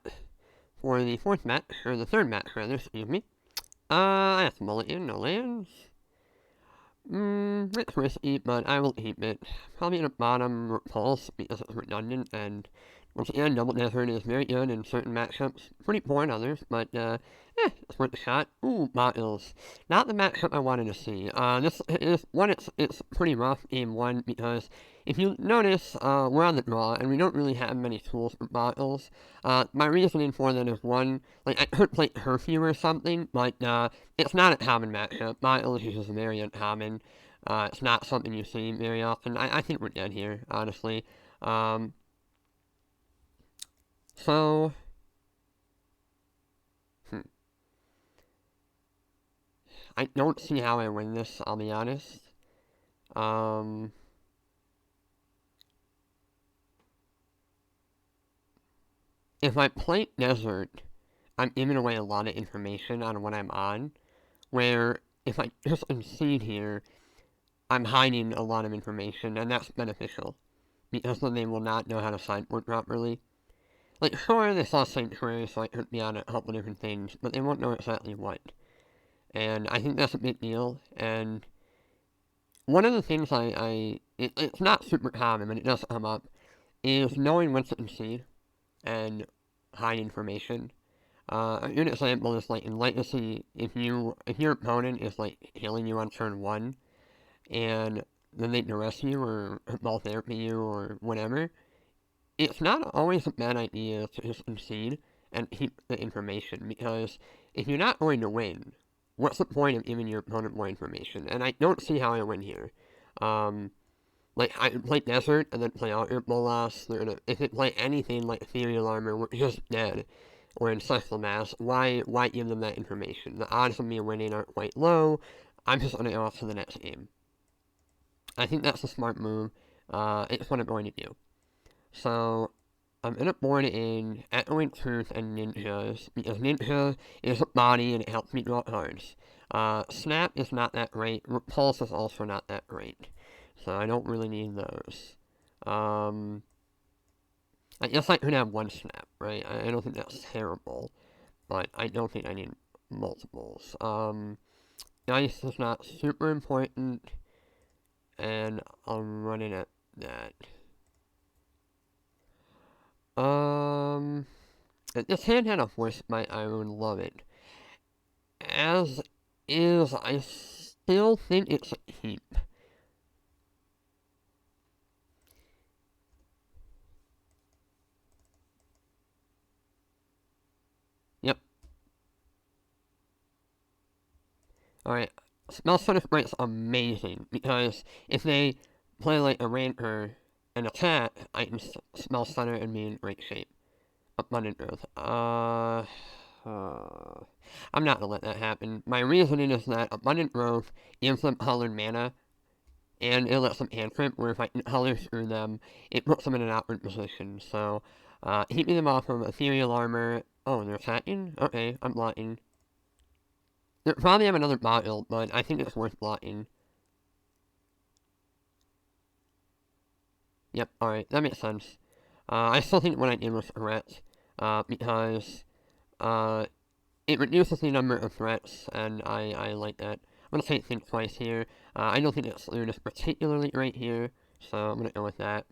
for the fourth match, or the third match, rather, excuse me. I have to mulligan, no lands. It's risky, but I will keep it. Probably in the bottom repulse because it's redundant, and once again, Double Desert is very good in certain matchups, pretty poor in others, but it's worth a shot. Ooh, Bottles. Not the matchup I wanted to see. This is one, it's pretty rough, game 1, because if you notice, we're on the draw, and we don't really have many tools for Bottles. My reasoning for that is one, like, I could play Curfew or something, but, it's not a common matchup. Bottles is just very uncommon. It's not something you see very often. I think we're dead here, honestly. So, I don't see how I win this, I'll be honest. If I play Desert, I'm giving away a lot of information on what I'm on, where if I just concede here, I'm hiding a lot of information, and that's beneficial, because then they will not know how to sideboard properly. Like, sure, they saw Sanctuary, so I could be on a couple different things, but they won't know exactly what. And I think that's a big deal, and one of the things it's not super common, but it does come up, is knowing when to concede and hide information. A good example is like in Legacy, if your opponent is like healing you on turn 1, and then they arrest you or ball therapy you or whatever, it's not always a bad idea to just concede and keep the information, because if you're not going to win, what's the point of giving your opponent more information? And I don't see how I win here. Like, I can play Desert and then play Outer Bolas. If it play anything like Ethereal Armor, we're just dead. Or Ancestral Mass, why give them that information? The odds of me winning are quite low. I'm just going to go off to the next game. I think that's a smart move. It's what I'm going to do. So, I'm going to board in Echoing Truth and Ninjas, because Ninja is a body and it helps me draw cards. Snap is not that great. Repulse is also not that great. So I don't really need those. I guess I could have one snap, right? I don't think that's terrible, but I don't think I need multiples. Dice is not super important, and I'm running at that. If this hand had a voice bite, I would love it. As is, I still think it's a keep. Yep. Alright. Spell Stutter Sprite's amazing, because if they play like a Rancor and attack, I can Spell Stutter and be in great shape. Abundant Growth. I'm not gonna let that happen. My reasoning is that Abundant Growth gives them colored mana, and it lets them cantrip, where if I can color through them, it puts them in an awkward position. So, keeping them off of Ethereal Armor. Oh, they're attacking? Okay, I'm blocking. They probably have another bot build, but I think it's worth blocking. Yep, alright, that makes sense. I still think what I did was correct, because it reduces the number of threats, and I like that. I'm gonna say think twice here. I don't think exclude is particularly great here, so I'm gonna go with that.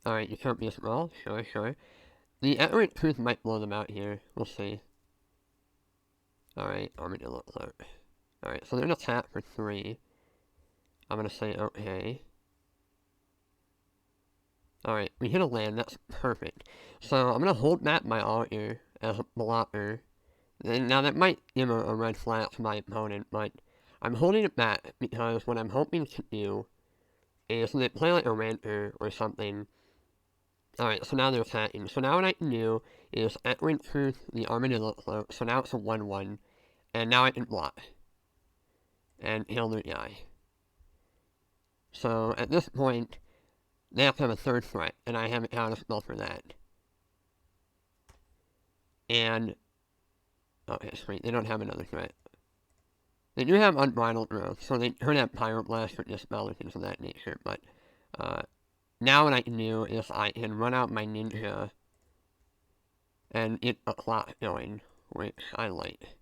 Alright, you can't be as well. Sure, sure. The outright truth might blow them out here. We'll see. Alright, armadillo alert. Alright, so they're gonna tap for 3. I'm gonna say okay. Alright, we hit a land, that's perfect. So I'm gonna hold back my altar as a blocker. And now that might give a red flag to my opponent, but I'm holding it back because what I'm hoping to do is they play like a ranter or something. Alright, so now they're attacking. So now what I can do is outright truth the armadillo float, so now it's a 1-1. And now I can block. And heal their guy. So at this point, they have to have a third threat, and I haven't had a spell for that. And, okay, sweet, they don't have another threat. They do have Unbridled Growth, so they could have Pyroblast or Dispel or things of that nature, but, now what I can do is I can run out my Ninja and get a clock going, which I like.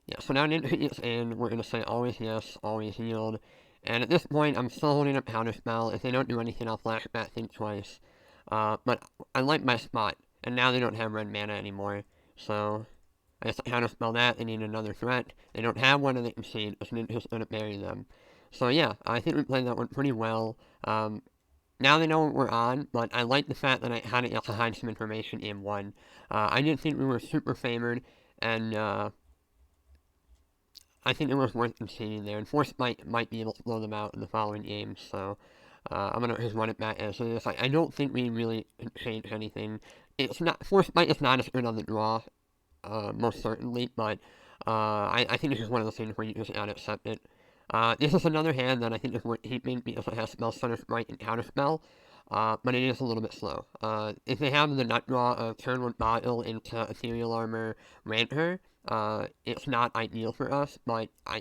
Yeah, so now Ninja gets in, we're gonna say always yes, always yield. And at this point, I'm still holding up Counterspell. If they don't do anything, I'll flashback think twice. But I like my spot, and now they don't have red mana anymore. So, I guess I Counterspell that, they need another threat. They don't have one, and they can see it's Ninja's gonna bury them. So yeah, I think we played that one pretty well. Now they know what we're on, but I like the fact that I had it to hide some information in one. I didn't think we were super favored, and I think it was worth conceding there, and Force might be able to blow them out in the following games, so I'm gonna just run it back as it is. I don't think we really changed anything. It's not Force Might is not as good on the draw, most certainly, but I think this is one of those things where you just gotta accept it. This is another hand that I think is worth keeping because it has Spell Stutter Strike and Counterspell, but it is a little bit slow. If they have the nut draw of turn 1 Bottle into Ethereal Armor Ranter, it's not ideal for us, but I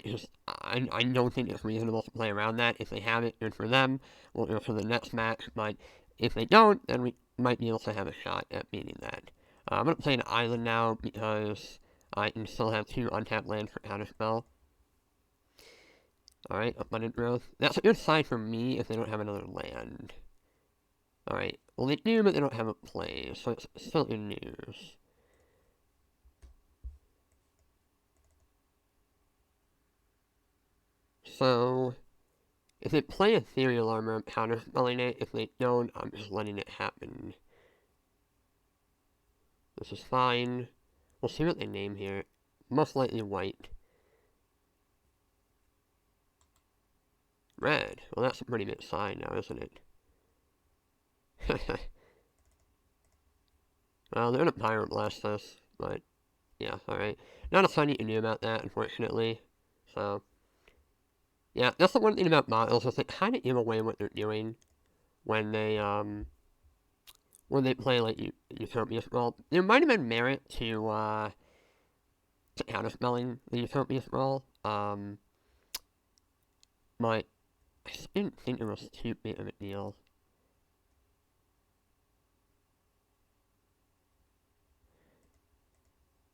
don't think it's reasonable to play around that. If they have it, good for them. We'll go for the next match, but if they don't, then we might be able to have a shot at beating that. I'm going to play an island now because I can still have 2 untapped lands for Counterspell. Alright, Abundant Growth. That's a good sign for me if they don't have another land. Alright, well they do, but they don't have a play, so it's still good news. So, if they play Ethereal Armor, I'm counterspelling it. If they don't, I'm just letting it happen. This is fine. We'll see what they name here. Most likely white. Red. Well, that's a pretty big sign now, isn't it? Well, they're gonna Pyroblast us, but yeah, alright. Not a ton you can do about that, unfortunately. So, yeah, that's the one thing about models, is they kind of give away what they're doing when they play, like, Utopia's Role. There might have been merit to counterspelling the Utopia's Role, but I just didn't think it was too big of a deal.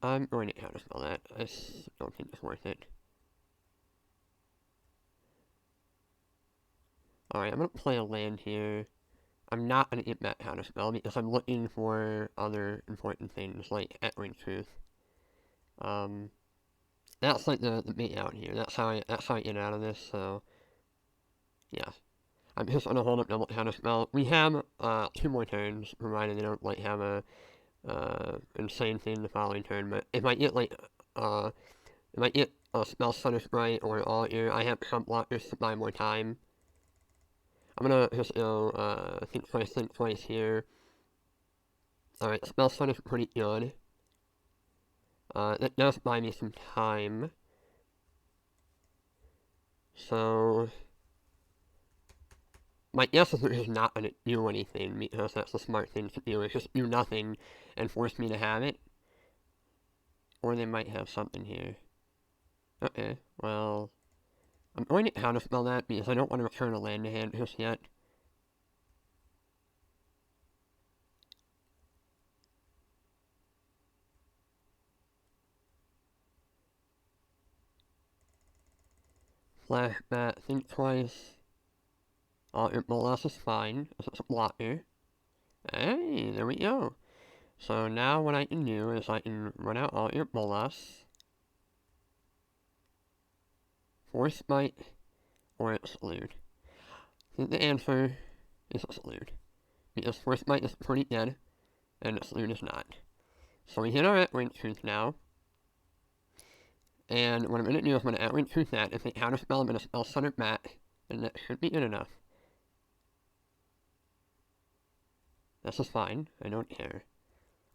I'm going to counterspell that. I just don't think it's worth it. Alright, I'm going to play a land here. I'm not going to get that counterspell because I'm looking for other important things like Echoing Truth. That's like the bait out here. That's how I get out of this, so yeah. I'm just gonna hold up double counterspell. We have 2 more turns, provided they don't like have a insane thing the following turn, but if I get like a spell stutter sprite or all ear, I have some blockers to buy more time. I'm gonna just go think twice here. Alright, spell stutter's pretty good. That does buy me some time. So my guess is they're just not gonna do anything because that's the smart thing to do, is just do nothing and force me to have it. Or they might have something here. Okay, well, I'm going to counterspell that because I don't want to return a land to hand just yet. Flash that, think twice. Your Bolas is fine, as it's a blocker. Hey, there we go. So now what I can do is I can run out all your Bolas. Force Smite, or Exclude. I think the answer is Exclude. Because Force Smite is pretty dead, and Exclude is not. So we hit our At-Range Truth now. And what I'm going to do is I'm going to At-Range Truth that. If they counterspell, I'm going to spell Sunder Mat, and that should be good enough. This is fine. I don't care.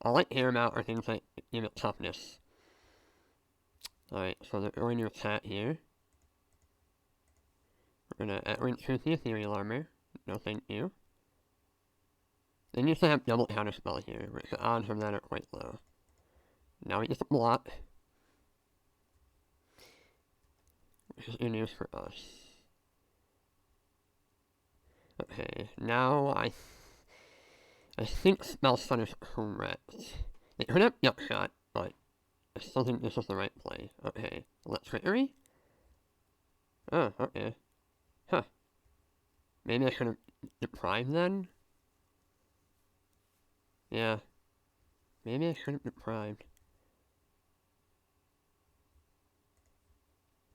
All I care about are things like give it toughness. Alright, so they're going to attack here. We're going to At-Range Truth the Ethereal Armor. No thank you. They need to have double counterspell here, which the odds of that are quite low. Now we get the block. Which is good news for us. Okay, now I think Spell Stun is correct. They could have Yup Shot, but I still think this is the right play. Okay, Let's Trickery? Oh, okay. Huh. Maybe I should have deprived then? Yeah. Maybe I should have deprived.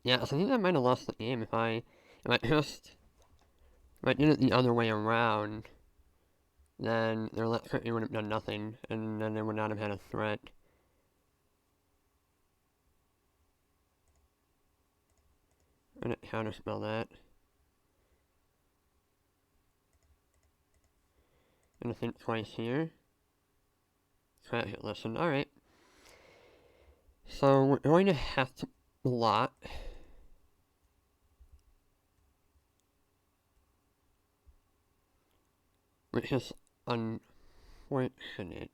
Yeah, so I think I might have lost the game if I did it the other way around, then their Let's Trickery would have done nothing, and then they would not have had a threat. I'm gonna counterspell that. Gonna think twice here. Try to hit listen. Alright. So we're going to have to blot. Which is unfortunate.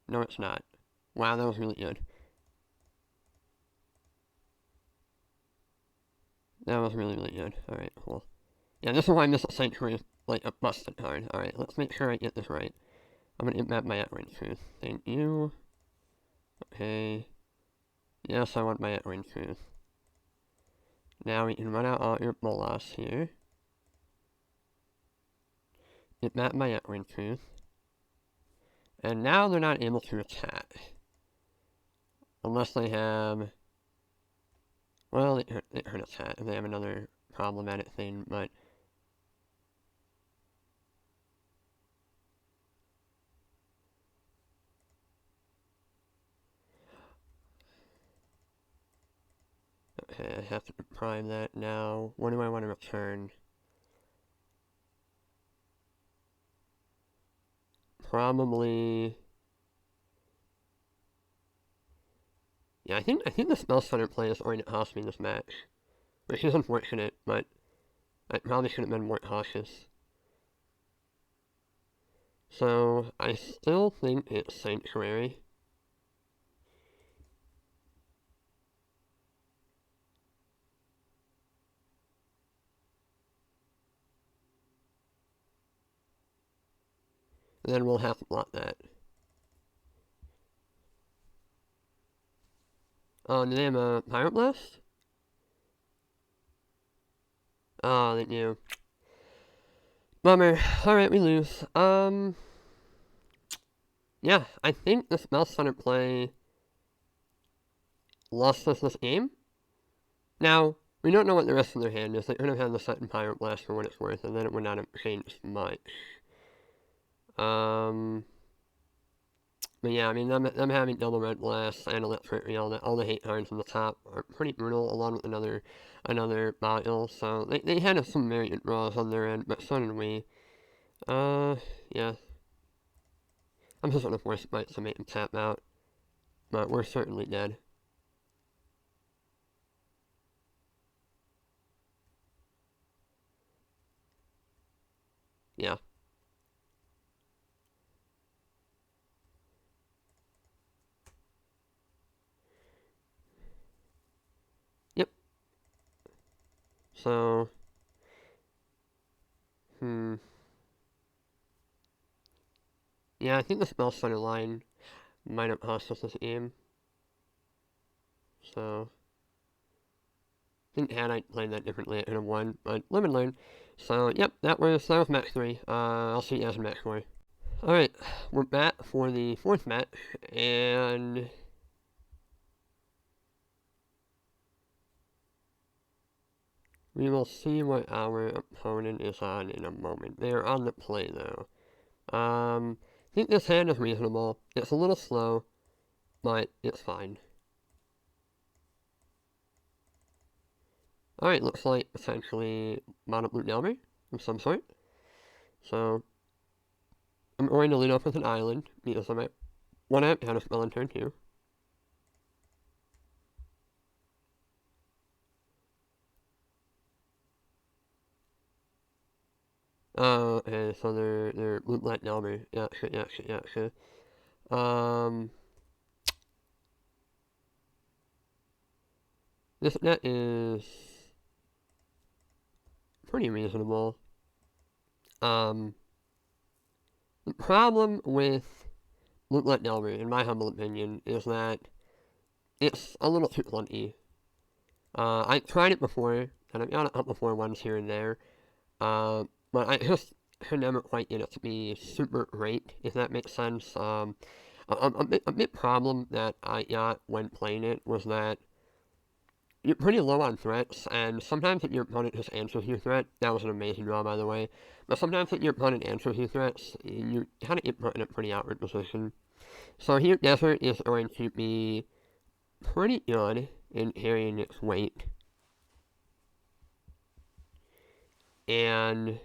No, it's not. Wow, that was really good. That was really, really good. Alright, cool. Yeah, this is why Missile Sanctuary is like a busted card. Alright, let's make sure I get this right. I'm gonna map my At-Range Truth. Thank you. Okay. Yes, I want my At-Range Truth. Now we can run out all your Bolas here. Get map my At-Range Truth. And now they're not able to attack. Unless they have... Well, it hurt attack if they have another problematic thing, but... Okay, I have to prime that now. What do I want to return? Probably... Yeah, I think the Spell Stunner play is going to cost me this match. Which is unfortunate, but I probably should have been more cautious. So, I still think it's Sanctuary. And then we'll have to block that. Oh, do they have a Pirate Blast? Oh, they do. Bummer. Alright, we lose. Yeah, I think the Spell Stunner play lost us this game. Now, we don't know what the rest of their hand is. They could have had the second Pirate Blast for what it's worth, and then it would not have changed much. But yeah, I mean, them having double Red Blast and Electric, all the hate cards on the top are pretty brutal, along with another bottle. So they had some very good draws on their end, but so did we. Yeah. I'm just gonna force Smite to make them tap out, but we're certainly dead. Yeah. So, yeah, I think the spell center line might have cost us this game. So, I think had I played that differently, it could have won, but live and learn. So, yep, that was match 3. I'll see you guys in match 4. Alright, we're back for the 4th match, and we will see what our opponent is on in a moment. They are on the play, though. I think this hand is reasonable. It's a little slow, but it's fine. Alright, looks like essentially mono blue Delver of some sort. So, I'm going to lead off with an island, because I'm at 1 out, had a spell on turn 2. Okay, so they're blue black Delver. Yeah. This net is pretty reasonable. The problem with blue black Delver, in my humble opinion, is that it's a little too clunky. I tried it before, and I've got a couple 4-1s here and there, but I just could never quite get it to be super great, if that makes sense. A big problem that I got when playing it was that you're pretty low on threats, and sometimes if your opponent just answers your threat, that was an amazing draw, by the way, but sometimes if your opponent answers your threats, you kind of get put in a pretty awkward position. So here, Desert is going to be pretty good in carrying its weight. And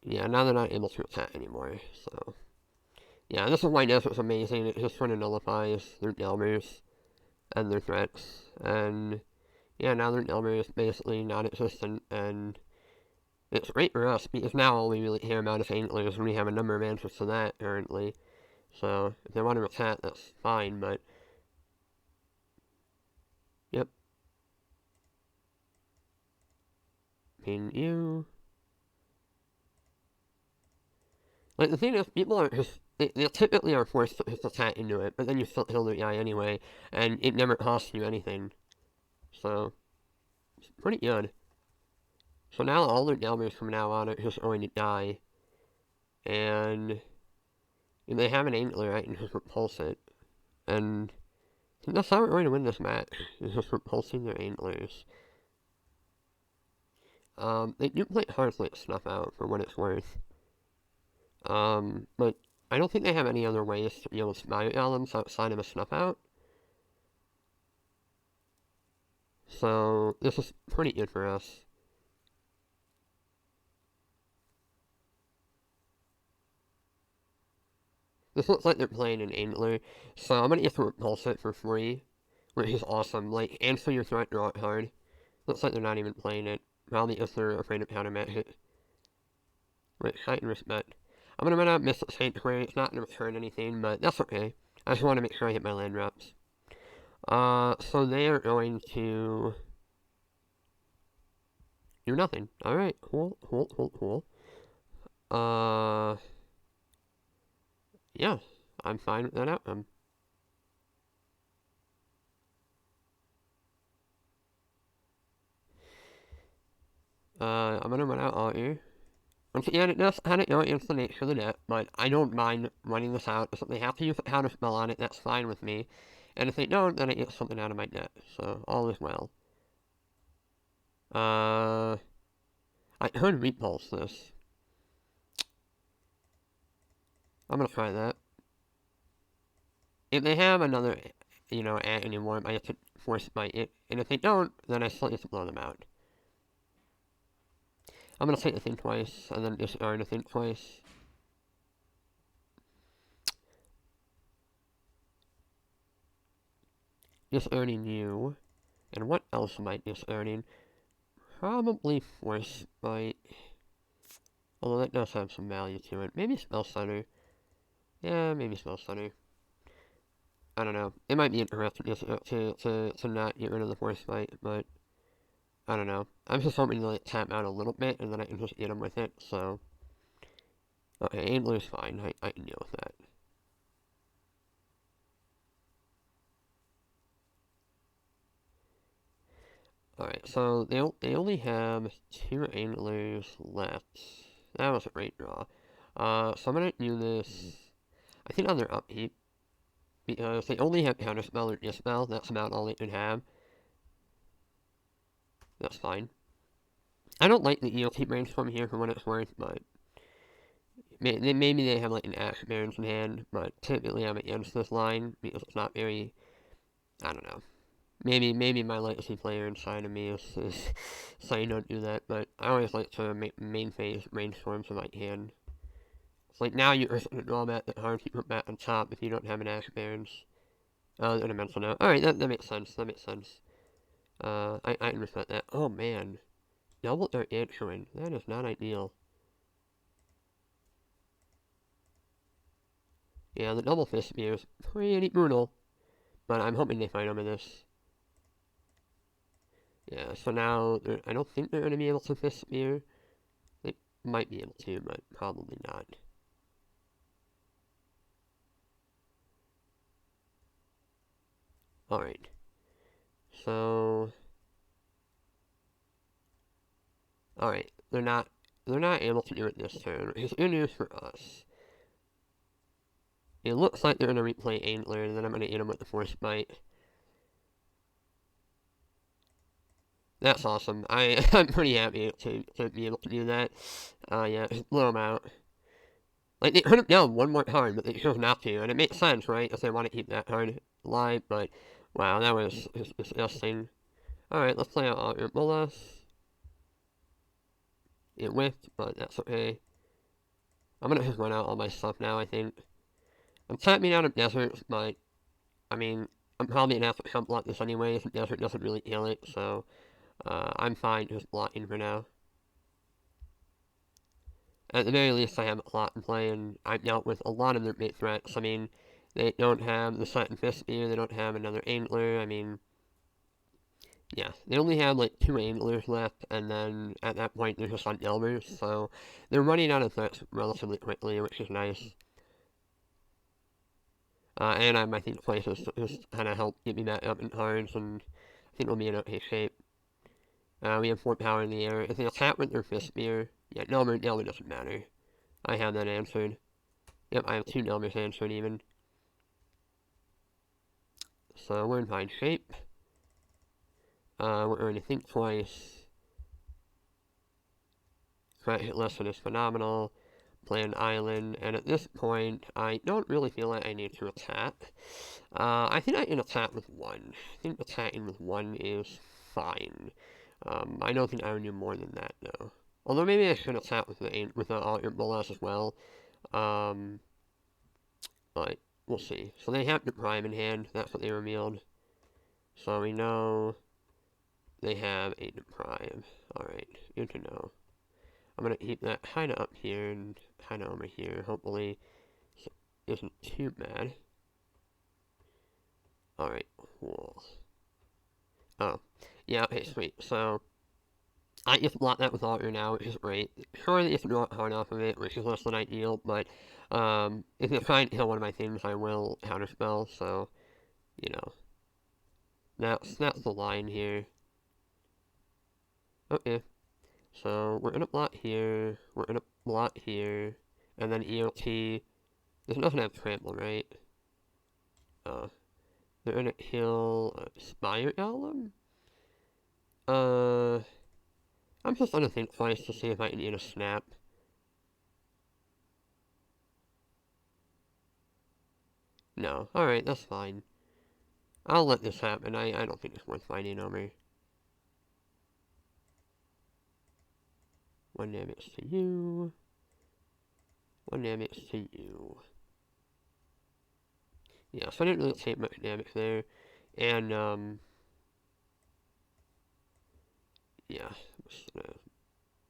yeah, now they're not able to attack anymore, so yeah, this is why Desert's amazing. It just sort of nullifies their Delmers and their threats, and yeah, now their Delmer is basically non-existent, and it's great for us, because now all we really care about is Antlers, and we have a number of answers to that currently. So, if they want to attack, that's fine, but yep. Can you... Like, the thing is, people are just... They typically are forced to just attack into it, but then you still kill the guy anyway, and it never costs you anything. So, it's pretty good. So now all their Delmers from now on are just going to die. And if they have an Antler, I can just repulse it. And that's how we're going to win this match, is just repulsing their Antlers. They do play Hearthlight Snuff out for what it's worth. But I don't think they have any other ways to be able to smite elements outside of a Snuff out. So this is pretty good for us. This looks like they're playing an Antler, so I'm gonna get to repulse it for free, which is awesome. Like, answer your threat, draw it hard. Looks like they're not even playing it. Probably because they're afraid of countermatch it. Which I can respect. I'm gonna run out Mystic Sanctuary. It's not gonna return anything, but that's okay. I just want to make sure I hit my land drops. So they are going to do nothing. Alright, cool. Yeah, I'm fine with that outcome. I'm gonna run out all here. Once again, it does kind of go against the nature of the deck, but I don't mind running this out. If they have to use a counter spell on it, that's fine with me. And if they don't, then I get something out of my deck, so all is well. I could repulse this. I'm gonna try that. If they have another, anymore, I have to force my it, and if they don't, then I still have to blow them out. I'm gonna take the thing twice, and then discard the thing twice. Disearning you. And what else am I disearning? Probably Force Bite. Although that does have some value to it. Maybe Spell Center. Yeah, maybe Spell Center. I don't know. It might be interesting to not get rid of the force fight, but I don't know. I'm just hoping to like tap out a little bit and then I can just get him with it. So okay, Angler's fine. I can deal with that. Alright, so they only have two anglers left. That was a great draw. So I'm gonna do this, I think on their upkeep, because they only have counterspell or dispel. That's about all they can have. That's fine. I don't like the EOT brainstorm here for what it's worth, but maybe they have like an Ash Barons in hand, but typically I'm against this line because it's not very, I don't know. Maybe my legacy player inside of me is saying don't do that, but I always like to make main phase brainstorms if I can. It's like now you risk a drawback that hard to put back on top if you don't have an Ash Barons. And a mental note. Alright, that makes sense. That makes sense. I can respect that. Oh man. Double Dark Answering. That is not ideal. Yeah, the double fist spear is pretty brutal. But I'm hoping they fight over this. Yeah, so now I don't think they're going to be able to fist spear. They might be able to, but probably not. Alright. So alright, they're not able to do it this turn, which is good news for us. It looks like they're going to replay Angler, and then I'm going to hit them with the Force Bite. That's awesome. I'm pretty happy to be able to do that. Yeah, just blow them out. Like, they could have done one more card, but they chose not to, and it makes sense, right? If they want to keep that card alive, but wow, that was disgusting. Alright, let's play out your Bolas. It whiffed, but that's okay. I'm gonna just run out all my stuff now, I think. I'm tapping out of deserts, but I mean, I'm probably gonna have to jump block this anyways. The desert doesn't really kill it, so I'm fine just blocking for now. At the very least, I have a lot in play, and I've dealt with a lot of their big threats. I mean, they don't have the Second Fist Spear, they don't have another Angler. I mean, yeah, they only have like two Anglers left, and then at that point, they're just on Delvers, so they're running out of threats relatively quickly, which is nice. And I think places to just kind of help get me back up in cards, and I think we'll be in okay shape. We have 4 power in the air. If they attack with their Fist Spear, yeah, Delver doesn't matter. I have that answered. Yep, I have 2 Delvers answered even. So we're in fine shape. We're going to think twice. Threat hit lesson is phenomenal. Play an island, and at this point, I don't really feel like I need to attack. I think I can attack with 1. I think attacking with 1 is fine. I don't think I would do more than that, though. Although maybe I should attack with the Alter Bolas as well. But we'll see. So they have the Prime in hand. That's what they revealed. So we know they have a Prime. Alright, good to know. I'm going to keep that kind of up here and kind of over here. Hopefully it isn't too bad. Alright, cool. Oh, yeah, okay, sweet. So, I just block that with Auger now, which is great. Sure, it's not hard off of it, which is less than ideal, but if you're trying to kill one of my things, I will counterspell, so, you know. That's the line here. Okay. So we're gonna block here, we're gonna block here, and then EOT. There's nothing to have trample, right? They're gonna kill Spire Golem? I'm just gonna think twice to see if I can get a snap. No, alright, that's fine. I'll let this happen, I don't think it's worth fighting over. 1 damage to you. 1 damage to you. Yeah, so I didn't really take much damage there. And, yeah.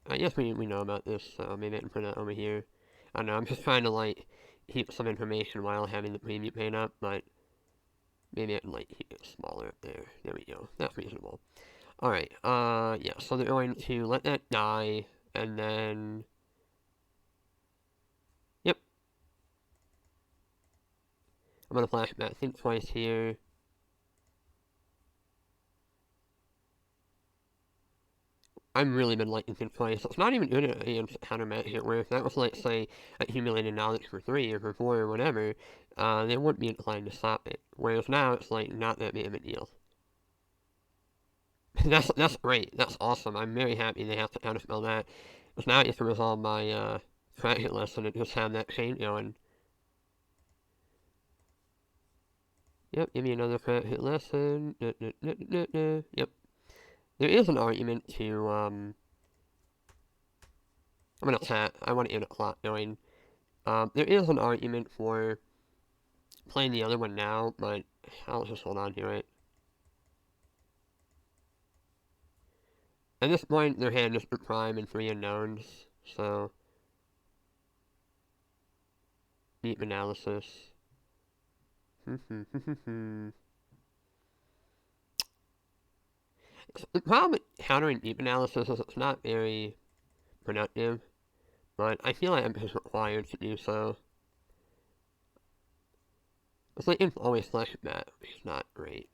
I guess we know about this, so maybe I can put it over here. I don't know, I'm just trying to, like, keep some information while having the premium paint up, but Maybe I can like keep it smaller up there. There we go. That's reasonable. Alright, yeah, so they're going to let that die, and then... Yep. I'm gonna flash back, think twice here. I've really been liking think twice. It's not even good against counter magic, where if that was like, say, accumulated knowledge for 3 or for 4 or whatever, they wouldn't be inclined to stop it. Whereas now it's like not that big of a deal. That's great. That's awesome. I'm very happy they have to counterspell that. Because now I get to resolve my fracture lesson and just have that chain going. Yep, give me another fracture lesson. Yep. There is an argument to, I'm gonna chat. I want to get a clock going. There is an argument for playing the other one now, but I'll just hold on to it. At this point, their hand is for prime and 3 unknowns, so deep analysis. The problem with countering deep analysis is it's not very productive, but I feel like I'm just required to do so. It's like it's always flash that, which is not great.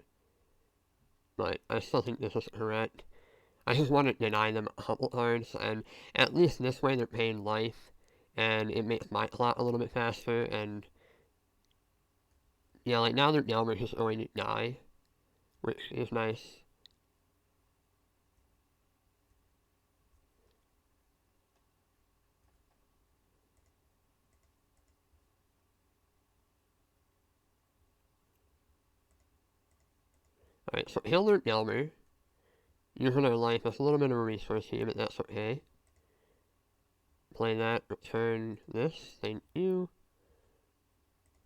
But I still think this is correct. I just want to deny them a couple cards, and at least this way they're paying life, and it makes my clock a little bit faster, and yeah, like now their Delver is going to die, which is nice. Alright, so heal their Delver. Using their life as a little bit of a resource here, but that's okay. Play that, return this, thank you.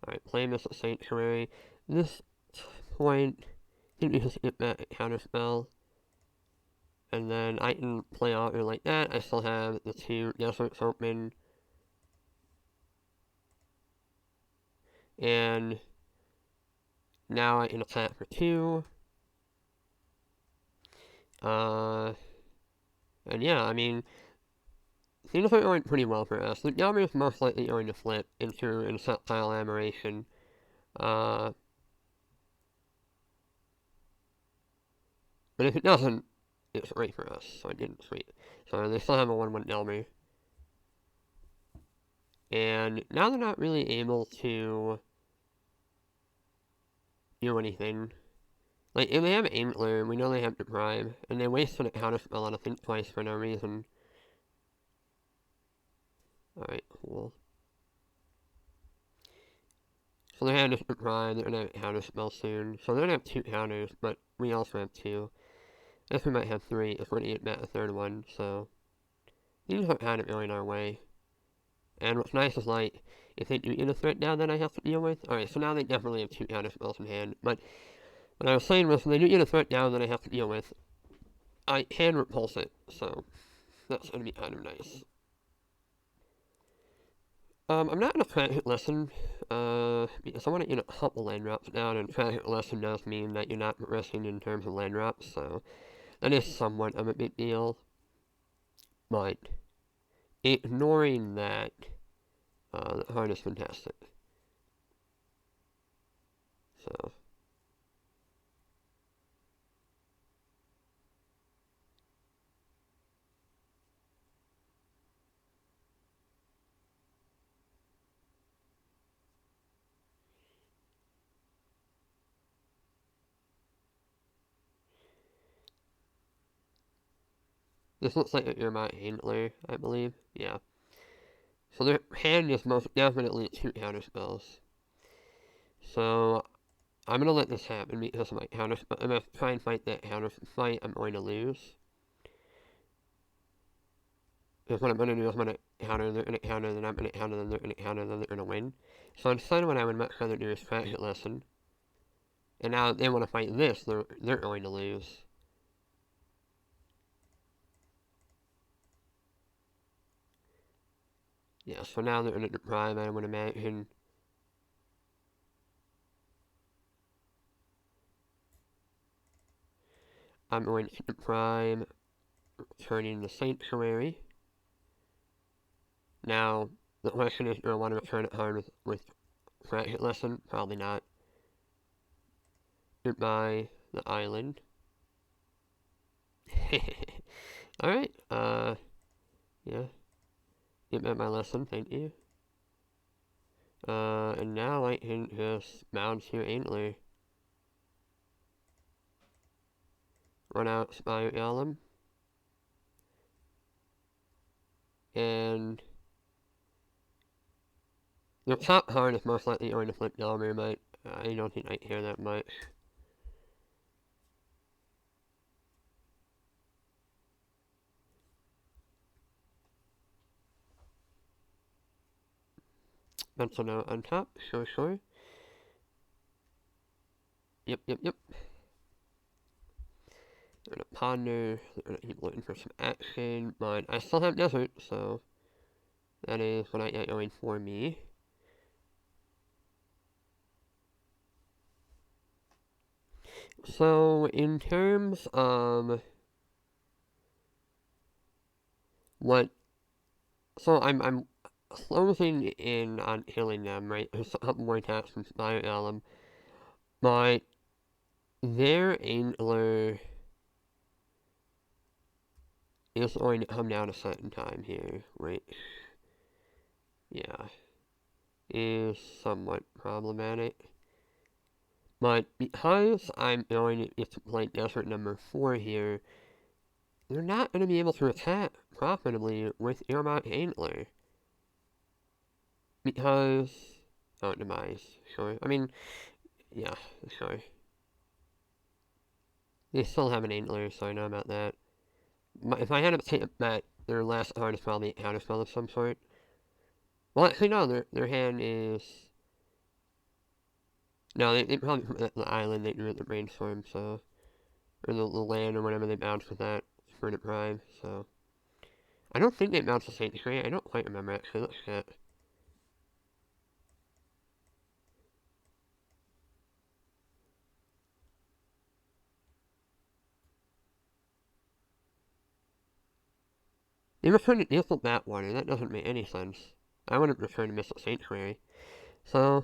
Alright, play Missile Sanctuary. This point, I think we just get that counterspell. And then I can play Augur like that. I still have the 2 deserts open. And now I can attack for 2. And yeah, I mean, things are going pretty well for us. The Yami is most likely going to flip into Insectile Admiration. But if it doesn't, it's great for us, so I didn't sweep. So they still have a 1-1 Delmer. And now they're not really able to do anything. Like, if they have Antler, we know they have Deprive, and they wasted a counterspell on a Think Twice for no reason. Alright, cool. So their hand is Deprive, they're gonna have counterspell soon. So they're gonna have 2 counters, but we also have 2. I guess we might have 3 if we're gonna get back a 3rd one, so these are kind of going our way. And what's nice is, like, if they do get a threat down that I have to deal with, alright, so now they definitely have 2 counterspells in hand, but what I was saying was, when they do get a threat down that I have to deal with, I can repulse it, so that's gonna be kind of nice. I'm not gonna practice lesson, because I want to get a couple land drops down, and practice lesson does mean that you're not progressing in terms of land drops, so that is somewhat of a big deal. But ignoring that, the card is fantastic. So this looks like an Earmont Handler, I believe. Yeah. So their hand is most definitely 2 counterspells. So I'm gonna let this happen because of my counterspell. I'm gonna try and fight that counter fight. I'm going to lose. Because what I'm gonna do is I'm gonna counter, they're gonna counter, then I'm gonna counter, then they're gonna counter, then they're gonna win. So instead, what I would much rather do is practice lesson. And now they want to fight this, they're going to lose. Yeah, so now they're in a deprive, I would imagine. I'm going to keep the prime, turning the sanctuary. Now, the question is, do I want to return it hard with Ratchet Lesson? Probably not. Goodbye, the island. Alright, yeah. Get back my lesson, thank you. And now I can just bounce here Antler. Run out Spire Golem. And the top card is most likely going to flip Delmer, but I don't think I care that much. Mental note on top, sure. Yep. I'm gonna ponder, I'm gonna keep looking for some action, but I still have desert, so that is what I got going for me. So in terms of what, so I'm closing in on killing them, right? There's a couple more attacks from Spire Golem, but their Angler is going to come down a certain time here, right? Yeah, is somewhat problematic. But because I'm going to get to play Desert number 4 here, they're not going to be able to attack profitably with Earmark Antler. Because... Oh, Demise. Sure. I mean, yeah, sure. They still have an Antler, so I know about that. But if I had to take a bet, their last card is probably a counterspell of some sort. Well, actually, no, their hand is... No, they probably put the island they drew at the brainstorm, so... Or the land or whatever they bounced with that for the prime, so... I don't think they bounced the Sanctuary, I don't quite remember actually, let's check. They returned to Diesel Batwater, that doesn't make any sense. I wouldn't return to Missile Sanctuary. So...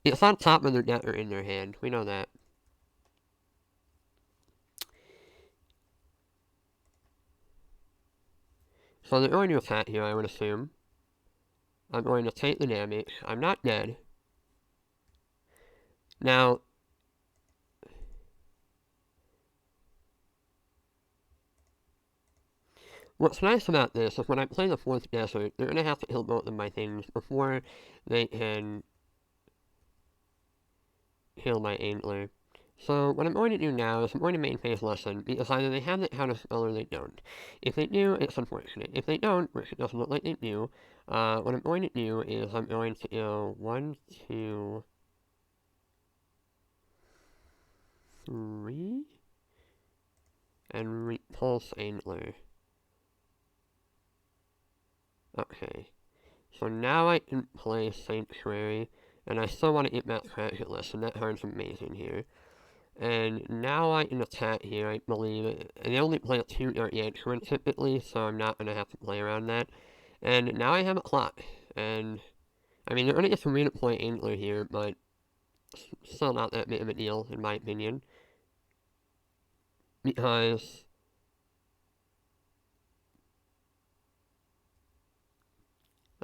It's on top of their deck or in their hand, we know that. So they're going to attack here, I would assume. I'm going to take the damage. I'm not dead. Now, what's nice about this is when I play the 4th Desert, they're going to have to kill both of my things before they can kill my Antler. So what I'm going to do now is I'm going to main phase Lesson, because either they have the counterspell or they don't. If they do, it's unfortunate. If they don't, which it doesn't look like they do, what I'm going to do is I'm going to go 1, 2, 3, and repulse Antler. Okay. So now I can play Sanctuary, and I still want to get that Ratchet Lesson, that card's amazing here. And now I can attack here, I believe. And they only play a 2 Gargantuan typically, so I'm not going to have to play around that. And now I have a clock. And, I mean, they're going to get to redeploy Angler here, but still not that big of a deal, in my opinion. Because...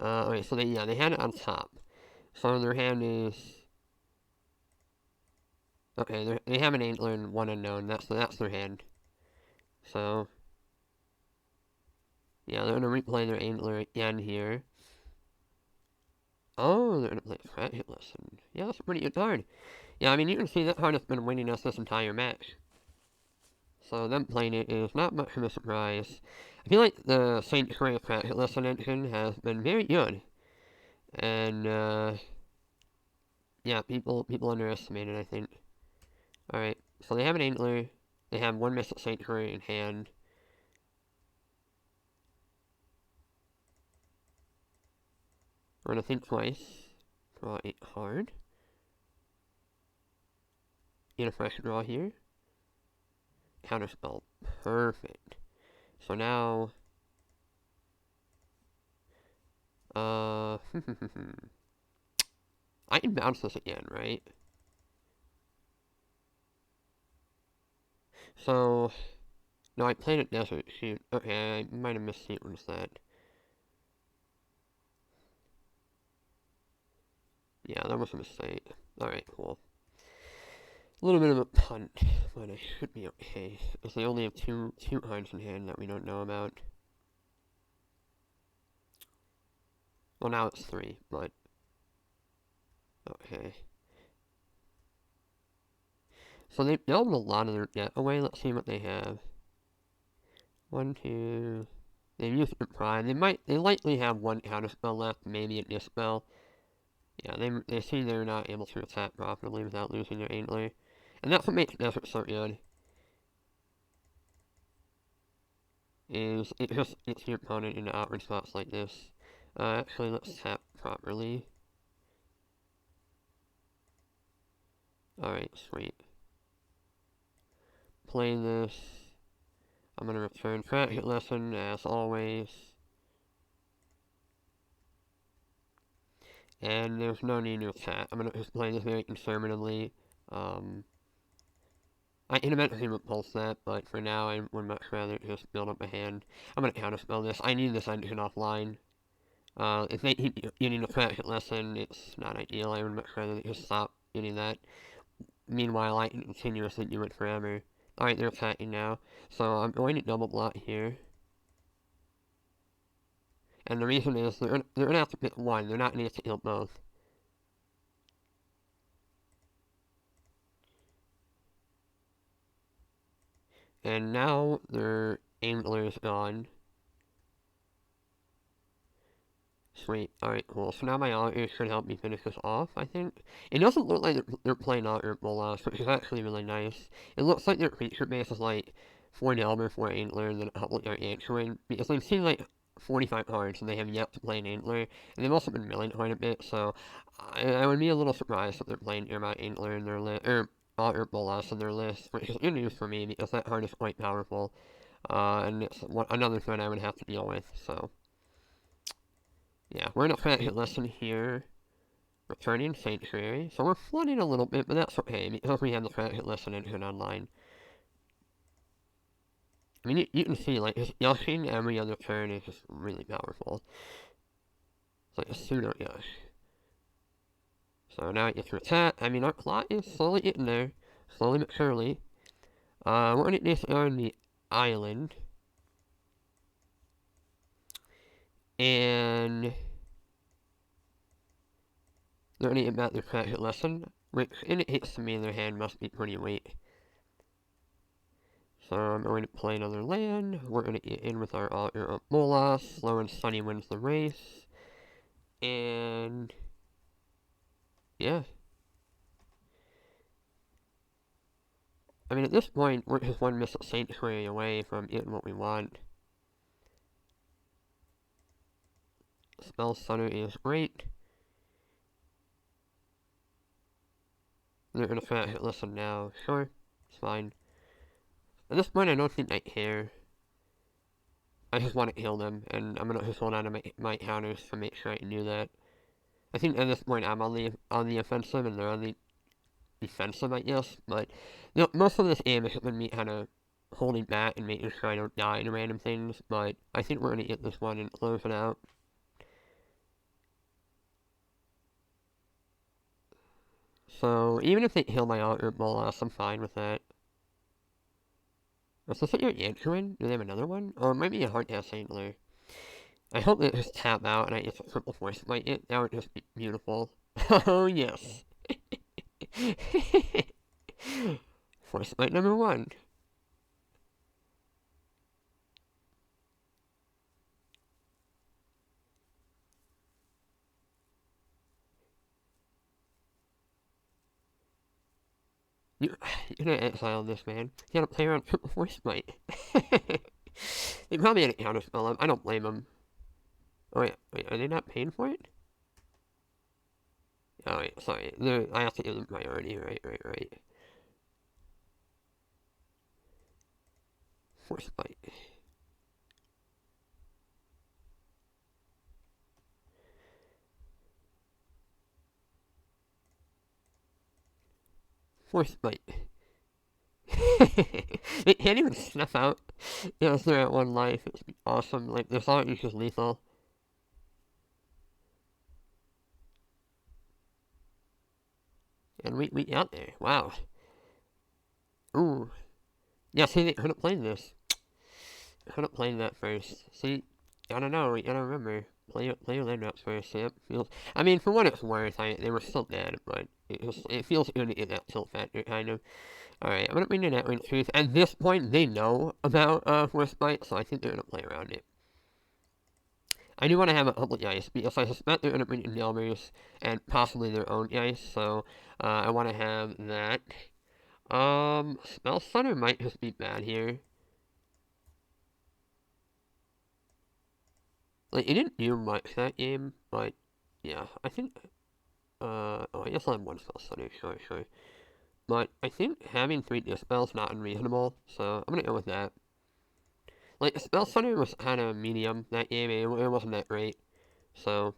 okay, so they had it on top. So their hand is... Okay, they have an Antler and one unknown, that's their hand. So... Yeah, they're gonna replay their Antler again here. Oh, they're gonna play Ratchet Lesson. Yeah, that's a pretty good card. Yeah, I mean, you can see that card has been winning us this entire match. So them playing it is not much of a surprise. I feel like the Sanctuary of Ratchet Lesson engine has been very good. And, yeah, people underestimate it, I think. Alright, so they have an Antler. They have one Mystic Sanctuary in hand. We're gonna think twice. Draw 8 card. Get a fresh draw here. counterspell. Perfect. So now, I can bounce this again, right? So, no, I played it desert. Shoot. Okay, I might have missequenced that. Yeah, that was a mistake. Alright, cool. A little bit of a punt, but I should be okay. Because they only have two cards in hand that we don't know about. Well, now it's 3, but... Okay. So they dealt a lot of their debt away. Let's see what they have. 1, 2... They've used the prime. They likely have one counterspell left, maybe a dispel. Yeah, they see they're not able to attack properly without losing their Antler. And that's what makes Desert so good. Is it just gets your opponent into awkward spots like this. Actually, let's tap properly. Alright, sweet. Play this. I'm gonna return Practice Lesson as always. And there's no need to attack. I'm gonna just play this very conservatively. I can eventually repulse that, but for now I would much rather just build up a hand. I'm gonna counterspell this. I need this engine offline. If they keep getting a Practice Lesson, it's not ideal. I would much rather just stop getting that. Meanwhile, I can continuously do it forever. Alright, they're attacking now. So I'm going to double block here. And the reason is they're gonna have to pick one. They're not gonna get to kill both. And now their Angler is gone. Sweet. Alright, cool. So now my auger should help me finish this off, I think. It doesn't look like they're playing auger Bolas, which is actually really nice. It looks like their creature base is like 4 Delver, 4 Antler, and then a couple of Gargantuan. Because they've seen like 45 cards and they have yet to play an Antler. And they've also been milling quite a bit, so I would be a little surprised if they're playing Irma Antler in their list, or auger Bolas in their list, which is good news for me because that card is quite powerful. And it's another threat I would have to deal with, so. Yeah, we're gonna Practice Lesson here. Returning Sanctuary. So we're flooding a little bit, but that's okay because we have the Practice Lesson engine online. I mean, you can see, like, just gushing every other turn is just really powerful. It's like a pseudo gush. So now it gets to attack. I mean, our plot is slowly getting there. Slowly but surely. We're gonna discard the island. And they're gonna get back their Practice Lesson, which indicates to me their hand must be pretty weak. So I'm going to play another land. We're going to get in with our Augur of Bolas. Slow and Sunny wins the race. And yeah. I mean, at this point, we're just one Missile Sanctuary away from getting what we want. Spell Stunner is great. They're going to Practice Lesson now. Sure, it's fine. At this point, I don't think I care. I just want to kill them, and I'm going to just hold on to my counters to make sure I can do that. I think at this point, I'm on the offensive, and they're on the defensive, I guess, but you know, most of this game has been me kind of holding back and making sure I don't die to random things, but I think we're going to get this one and close it out. So, even if they kill my Augur Bolas, I'm fine with that. Was this your Yanchuin? Do they have another one? Or it might be a Hardcast Angler. I hope they just tap out and I get a triple force fight. That would just be beautiful. Oh, yes. Force fight number 1. You're gonna exile this man. You gotta play around triple force fight. They probably had to counterspell him. I don't blame him. Oh wait, are they not paying for it? Oh wait, sorry. I have to give them priority. Right. Force Bite. Force Bite. It can't even snuff out. If they're at 1 life, it's awesome. Like, this aren't usually lethal. And we got there. Wow. Ooh. Yeah, see, they could have played this. Could have played that first. See, I don't know. You gotta remember. Play your land drops first. Yep. Feels. I mean, for what it's worth, they were still dead, but it feels good to get that tilt factor, kind of. Alright, I'm gonna bring in that Wing Truth. At this point, they know about Force Bite, so I think they're gonna play around it. I do want to have a couple Ice, because I suspect they're gonna bring in Delmers, and possibly their own Ice, so I want to have that. Spell Stunner might just be bad here. Like, it didn't do much that game, but yeah, I think, oh, I guess I have one Spell Stunner, sure. But I think having 3 Dispel is not unreasonable, so I'm gonna go with that. Like, Spell Stunner was kind of medium that game, it wasn't that great, so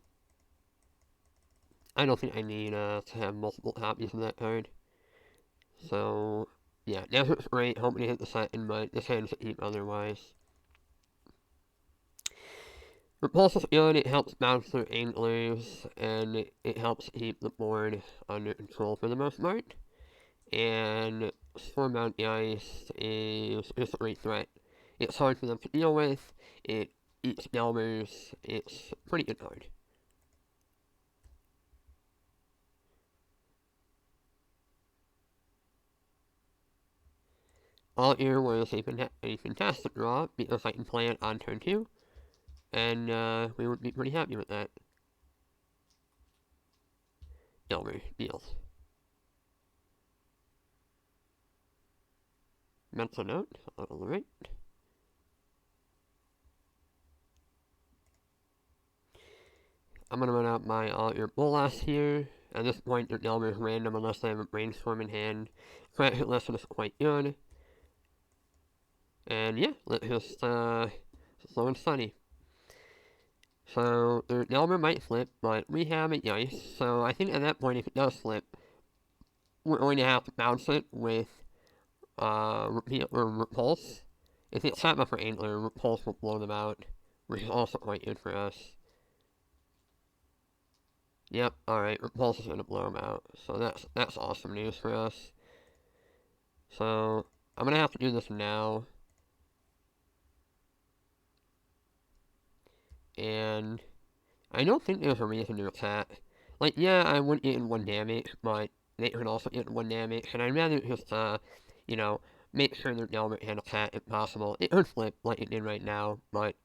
I don't think I need to have multiple copies of that card. So, yeah, Desert's great, hoping to hit the second, but this hand's a keep otherwise. Repulse is good, it helps bounce through anglers, and it helps keep the board under control for the most part. And Stormbound Ice is just a great threat. It's hard for them to deal with, it eats Delmers, it's a pretty good card. All Ear was a fantastic draw, because I can play it on turn 2, and we would be pretty happy with that. Delmer deals. Mental note, alright. I'm gonna run out my All-Ear Bolas here. At this point, their Delmer is random unless they have a Brainstorm in hand. Credit hit lesson is quite good. And yeah, let's just slow and sunny. So their Delmer might flip, but we have a Ice. So I think at that point, if it does flip, we're going to have to bounce it with Repeal or Repulse. If it's set up for Angler, Repulse will blow them out, which is also quite good for us. Yep, alright, Repulse is gonna blow them out. So that's awesome news for us. So I'm gonna have to do this now. And I don't think there's a reason to attack. Like, yeah, I would get in 1 damage, but they could also get 1 damage, and I'd rather just, you know, make sure their Delmer can attack if possible. It could flip like it did right now, but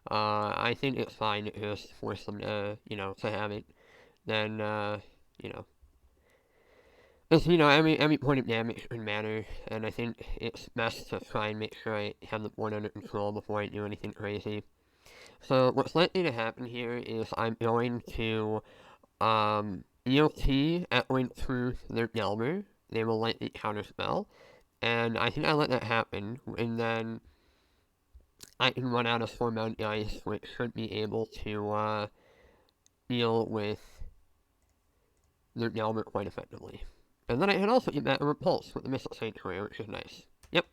I think it's fine to just force them to, you know, to have it. Then, you know, because, you know, every point of damage can matter, and I think it's best to try and make sure I have the board under control before I do anything crazy. So what's likely to happen here is I'm going to EOT at Wing Truth their Delmer. They will likely counterspell. And I think I let that happen, and then I can run out of Stormbound Ice, which should be able to deal with their Delmer quite effectively. And then I can also get that Repulse with the Missile Sanctuary, which is nice. Yep.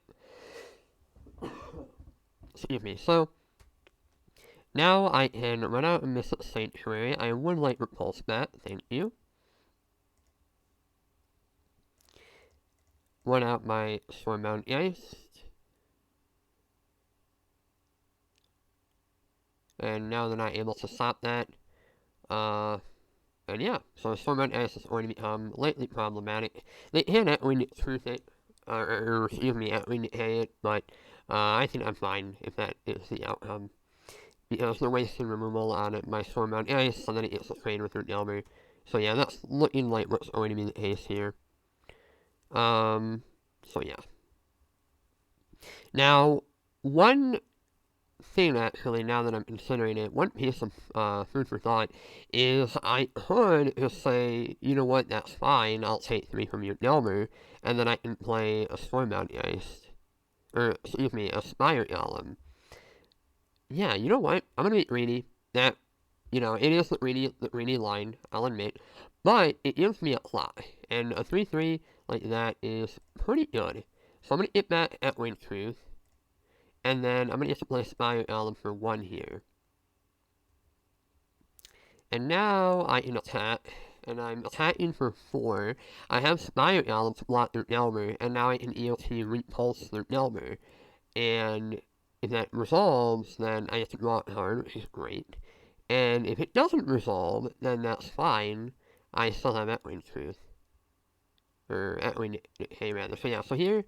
Excuse me. So now I can run out of Missile Sanctuary. I would like Repulse back, thank you. Run out my Stormbound Ice. And now they're not able to stop that. And yeah, so Stormbound Ice is going to become lately problematic. They can at Wing Truth it, or excuse me, at Wing Decay it, but I think I'm fine if that is the outcome. Because they're wasting removal on it by Stormbound Ice, so then it gets a trade with their Delmer. So yeah, that's looking like what's going to be the case here. So yeah. Now, one thing actually, now that I'm considering it, one piece of food for thought is I could just say, you know what, that's fine, I'll take 3 from your Delmer, and then I can play a Stormbound Ice. or excuse me, a Spire Golem. Yeah, you know what? I'm gonna be greedy. That, it is the greedy line, I'll admit. But it gives me a clock. And a 3-3 like that is pretty good. So I'm gonna get that at Wing Truth. And then I'm gonna get to play Spire Golem for 1 here. And now I can attack. And I'm attacking for 4. I have Spire Golem to block their Delver. And now I can EOT repulse their Delver. And if that resolves, then I get to draw a card, which is great. And if it doesn't resolve, then that's fine. I still have Echoing Truth. Or Echoing Decay, rather. So yeah, so here,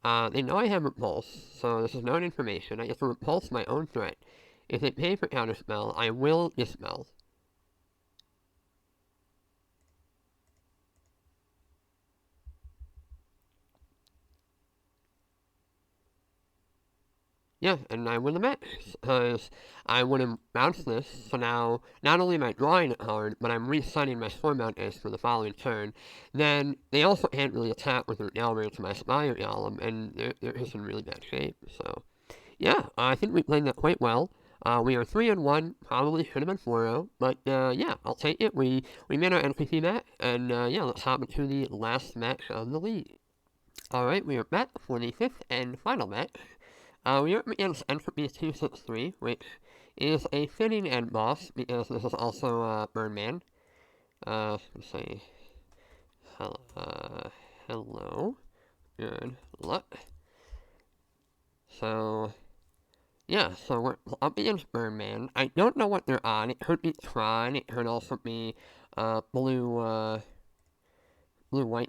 they know I have Repulse, so this is known information. I get to repulse my own threat. If they pay for Counterspell, I will Dispel. Yeah, and I win the match, because I would have bounced this, so now, not only am I drawing a card, but I'm resetting my Stormbound Ace for the following turn. Then, they also can't really attack with their Delver to my Spire Golem, and they're just in really bad shape, so... Yeah, I think we played that quite well. We are 3-1, probably should have been 4-0, but yeah, I'll take it. We made our NPC match, and yeah, let's hop into the last match of the league. Alright, we are back for the 5th and final match. We are up against Entropy 263, which is a fitting end boss, because this is also Birdman. Let's see. Hello. Good luck. So, yeah, so we're up against Birdman. I don't know what they're on. It could be Tron. It could also be blue-white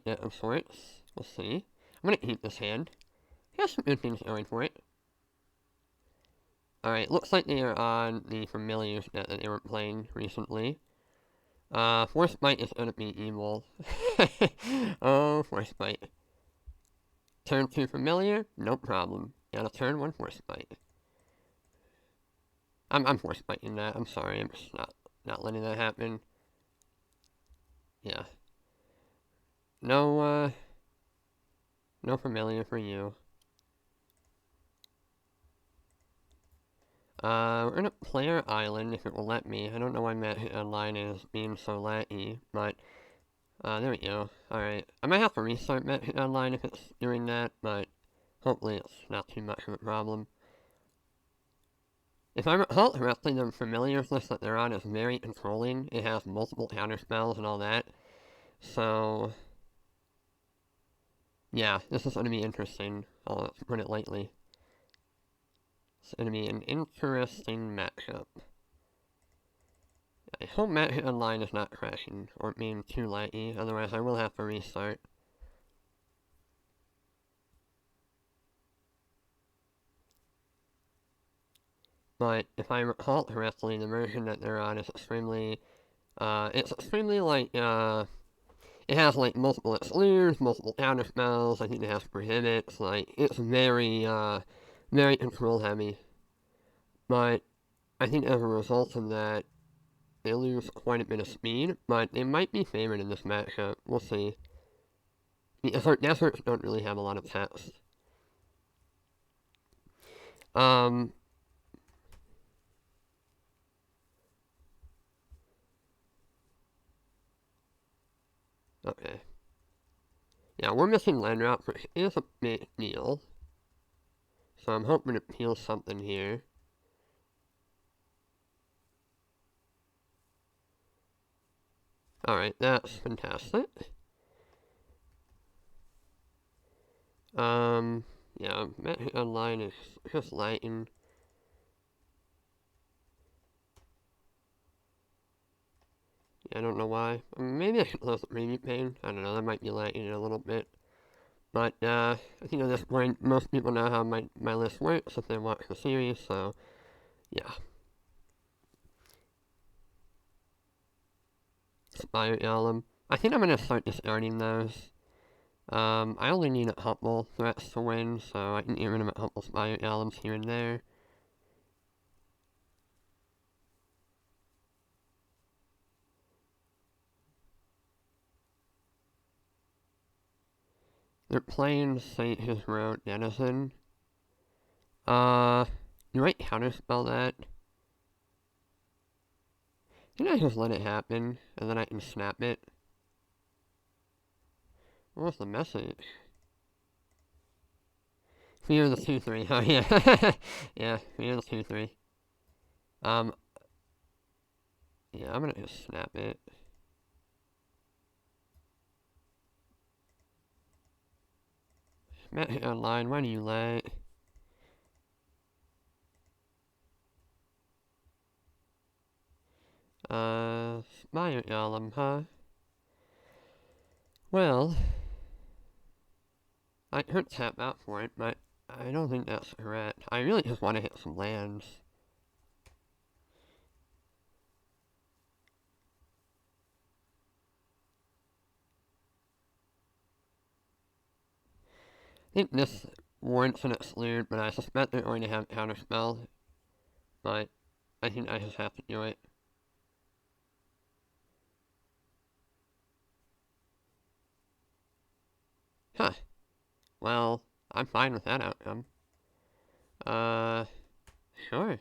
net of sorts. We'll see. I'm gonna keep this hand. He has some good things going for it. Alright, looks like they are on the Familiars net that they were playing recently. Force Bite is gonna be evil. Oh, Force Bite. Turn 2 Familiar? No problem. Got a turn 1 Force Bite. I'm Force Biting that. I'm sorry. I'm just not letting that happen. Yeah. No, no Familiar for you. We're gonna play our island if it will let me. I don't know why Matt Online is being so laggy, but there we go. Alright. I might have to restart Matt Online if it's doing that, but hopefully it's not too much of a problem. If I recall correctly, the Familiars list that they're on is very controlling. It has multiple counter spells and all that. So, yeah, this is gonna be interesting. I'll put it lightly. It's going to be an interesting matchup. I hope Matt Hit Online is not crashing or being too laggy, otherwise I will have to restart. But if I recall correctly, the version that they're on is extremely, like, it has like multiple excludes, multiple counter spells, I think it has prohibits, like, it's very, very control heavy. But I think as a result of that, they lose quite a bit of speed, but they might be favored in this matchup. We'll see. Because our deserts don't really have a lot of text. Okay. Yeah, we're missing land route, which is a big deal. So I'm hoping to peel something here. Alright, that's fantastic. Yeah, Matt Online is just lighting. I don't know why. Maybe I should close the preview pane. I don't know, that might be lagging a little bit. But, I think at this point, most people know how my list works if they watch the series, so, yeah. Spire Golem. I think I'm going to start discarding those. I only need a couple threats to win, so I can get rid of a couple Spire Golems here and there. They're playing St. His Road Denizen. Uh, you might counterspell that. Can I just let it happen, and then I can snap it? What's the message? Fear the 2-3. Oh, yeah. Yeah, fear the 2-3. Um, yeah, I'm gonna just snap it. Matt hit online, why do you late? Smile Yalum, huh? Well, I could tap out for it, but I don't think that's correct. I really just want to hit some lands. I think this warrants an exclude, but I suspect they're going to have counterspell. But I think I just have to do it. Huh. Well, I'm fine with that outcome. Sure.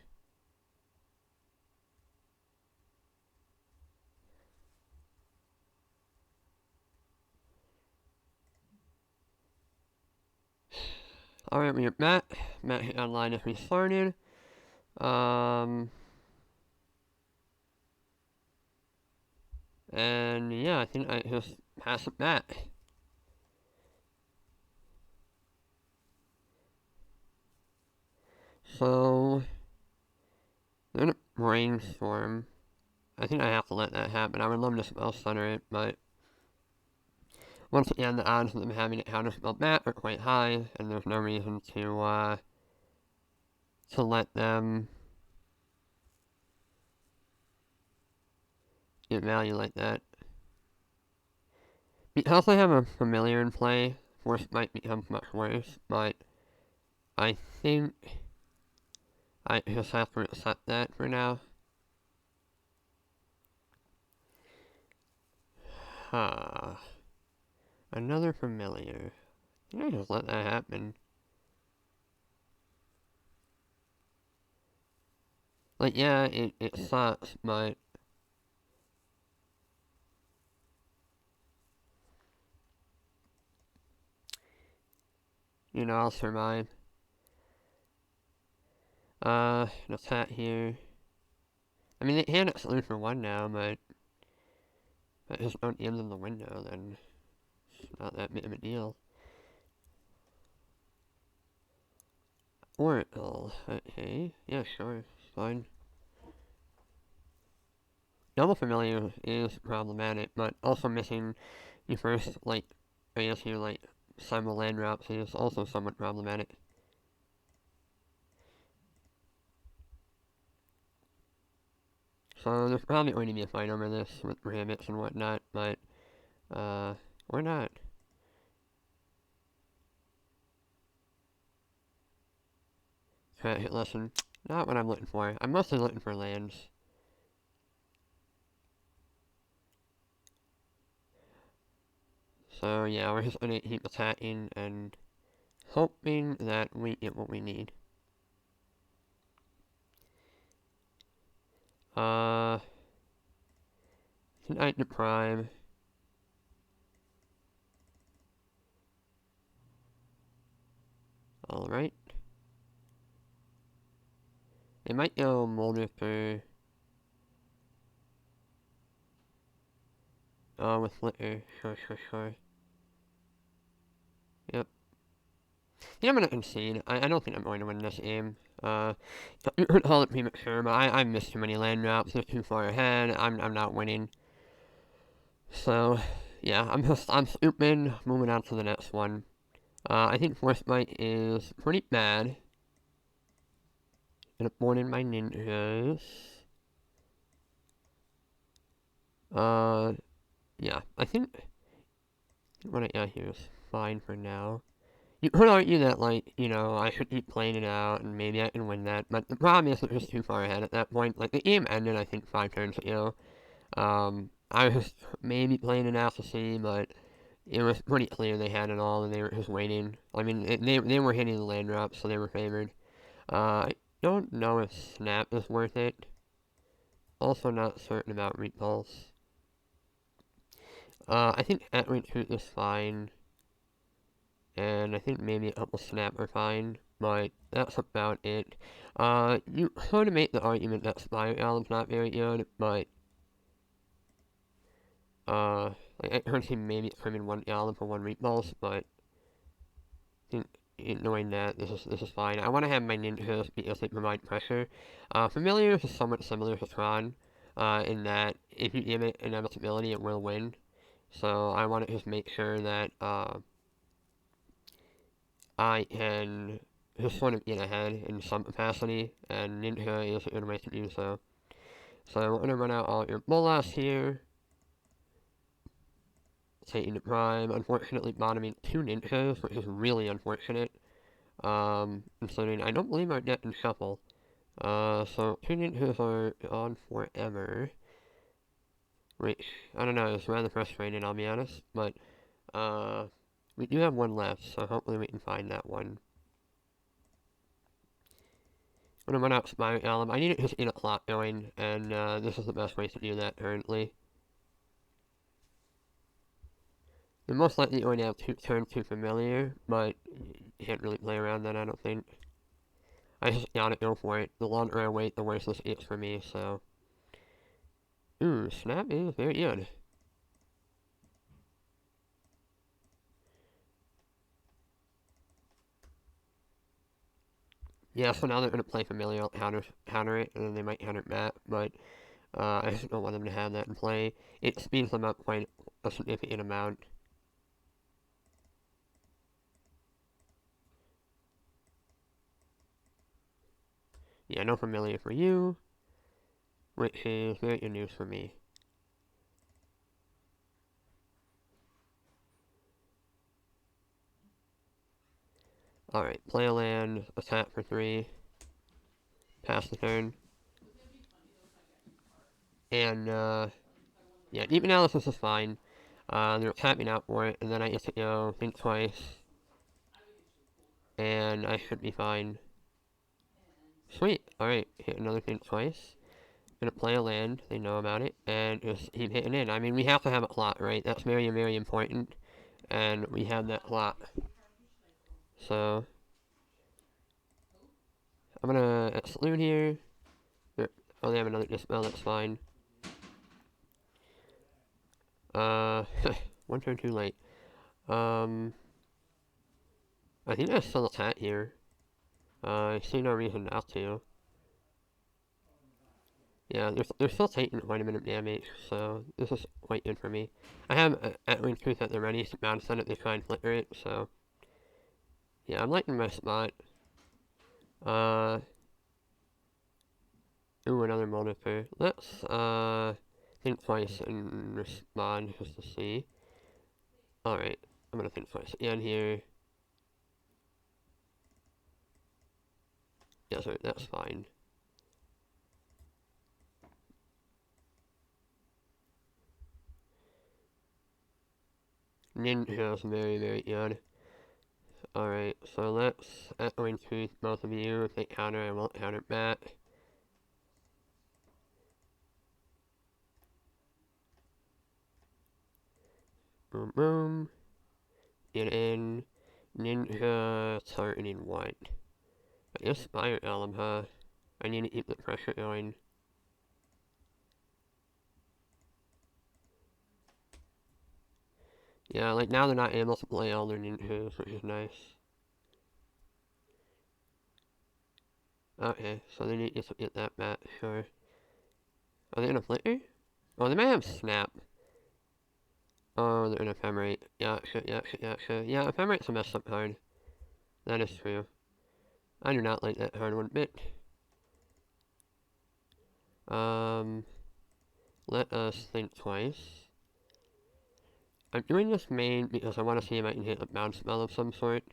Alright, we have Matt. Matt hit online if we started. And yeah, I think I just pass it Matt. So, they're gonna brainstorm. I think I have to let that happen. I would love to spell stutter it, but once again, the odds of them having it counterspell Matt are quite high, and there's no reason to let them get value like that. Because I have a familiar in play, force might become much worse, but I think I just have to accept that for now. Huh. Another familiar. Can I just let that happen? Like, yeah, it sucks, but you know, I'll survive. The cat here. I mean, they can exclude for one now, but that just don't end in the window, then it's not that big of a deal. Oracle, okay, yeah, sure, fine. Double familiar is problematic, but also missing your first, like, I guess your, like, simul land drops is also somewhat problematic. So there's probably going to be a fight over this with prohibits and whatnot, but, or not. Try hit lesson. Not what I'm looking for. I'm mostly looking for lands. So yeah, we're just gonna keep attacking and hoping that we get what we need. Tonight to prime. Alright. It might go Molder for with Flicker. Sure. Yep. Yeah, I'm gonna concede. I don't think I'm going to win this game. You could call it premature, but I missed too many land drops. They're too far ahead. I'm not winning. So, yeah, I'm stupid. Moving on to the next one. I think Force Bite is pretty bad. Gonna born in my ninjas. Yeah, I think what I got here is fine for now. You could argue that, like, you know, I should keep playing it out and maybe I can win that, but the problem is it was too far ahead at that point. Like, the game ended, I think, 5 turns ago. I was maybe playing it out to see, but it was pretty clear they had it all and they were just waiting. I mean, they were hitting the land drops, so they were favored. I don't know if Snap is worth it. Also not certain about Meatballs. I think At-Wing Shoot is fine. And I think maybe a couple Snap are fine. But that's about it. You could make the argument that Spire Album's not very good, but like I heard him maybe trim in one album for one Meatballs, but knowing that this is fine. I want to have my ninjas because they provide pressure. Familiar is somewhat similar to Tron, in that if you give it inevitability, it will win. So I want to just make sure that I can just sort of get ahead in some capacity, and ninja is a good way to do so. So I'm going to run out all your bolas here. Taking the prime, unfortunately bottoming two ninjas, which is really unfortunate. Considering I don't believe our deck can shuffle. So two ninjas are on forever. Which, I don't know, it's rather frustrating, I'll be honest. But, we do have one left, so hopefully we can find that one. I'm gonna run out Spire Golem. I need to just get a clock going, and, this is the best way to do that currently. You're most likely going to have turn 2 familiar, but you can't really play around that, I don't think. I just gotta go for it. The longer I wait, the worse this gets for me, so. Ooh, Snap is very good. Yeah, so now they're gonna play familiar, I'll counter it, and then they might counter Matt, but I just don't want them to have that in play. It speeds them up quite a significant amount. Yeah, no familiar for you, which is very good news for me. Alright, play a land, attack for 3, pass the turn. And, yeah, deep analysis is fine. They're tapping out for it, and then I get to go think twice, and I should be fine. Sweet, alright, hit another think twice. Gonna play a land, they know about it, and just keep hitting in. I mean, we have to have a clock, right? That's very, very important, and we have that clock. So, I'm gonna exclude here. Oh, they have another dispel, that's fine. One turn too late. I think I still attack here. I see no reason not to. Yeah, they're still taking quite a bit of damage, so this is quite good for me. I have At-Wing Truth at the ready, so bound send it, they try and flicker it, so. Yeah, I'm liking my spot. Ooh, another monitor. Let's, think twice and respond just to see. Alright, I'm gonna think twice again here. Yeah, sorry, that's fine. Ninja's very, very good. Alright, so let's At-Wing Truth, both of you. If they counter, I won't counter back. Boom, boom. Get in. Ninja targeting what? I guess Fire Elm, huh? I need to keep the pressure going. Yeah, like now they're not able to play all their ninjas, which is nice. Okay, so they need to get that back, sure. Are they gonna flicker? Oh, they may have Snap. Oh, they're in Ephemerate. Yeah, sure, yeah, sure, yeah, sure. Yeah, Ephemerate's a messed up card. That is true. I do not like that card one bit. Let us think twice. I'm doing this main because I want to see if I can hit a bounce spell of some sort.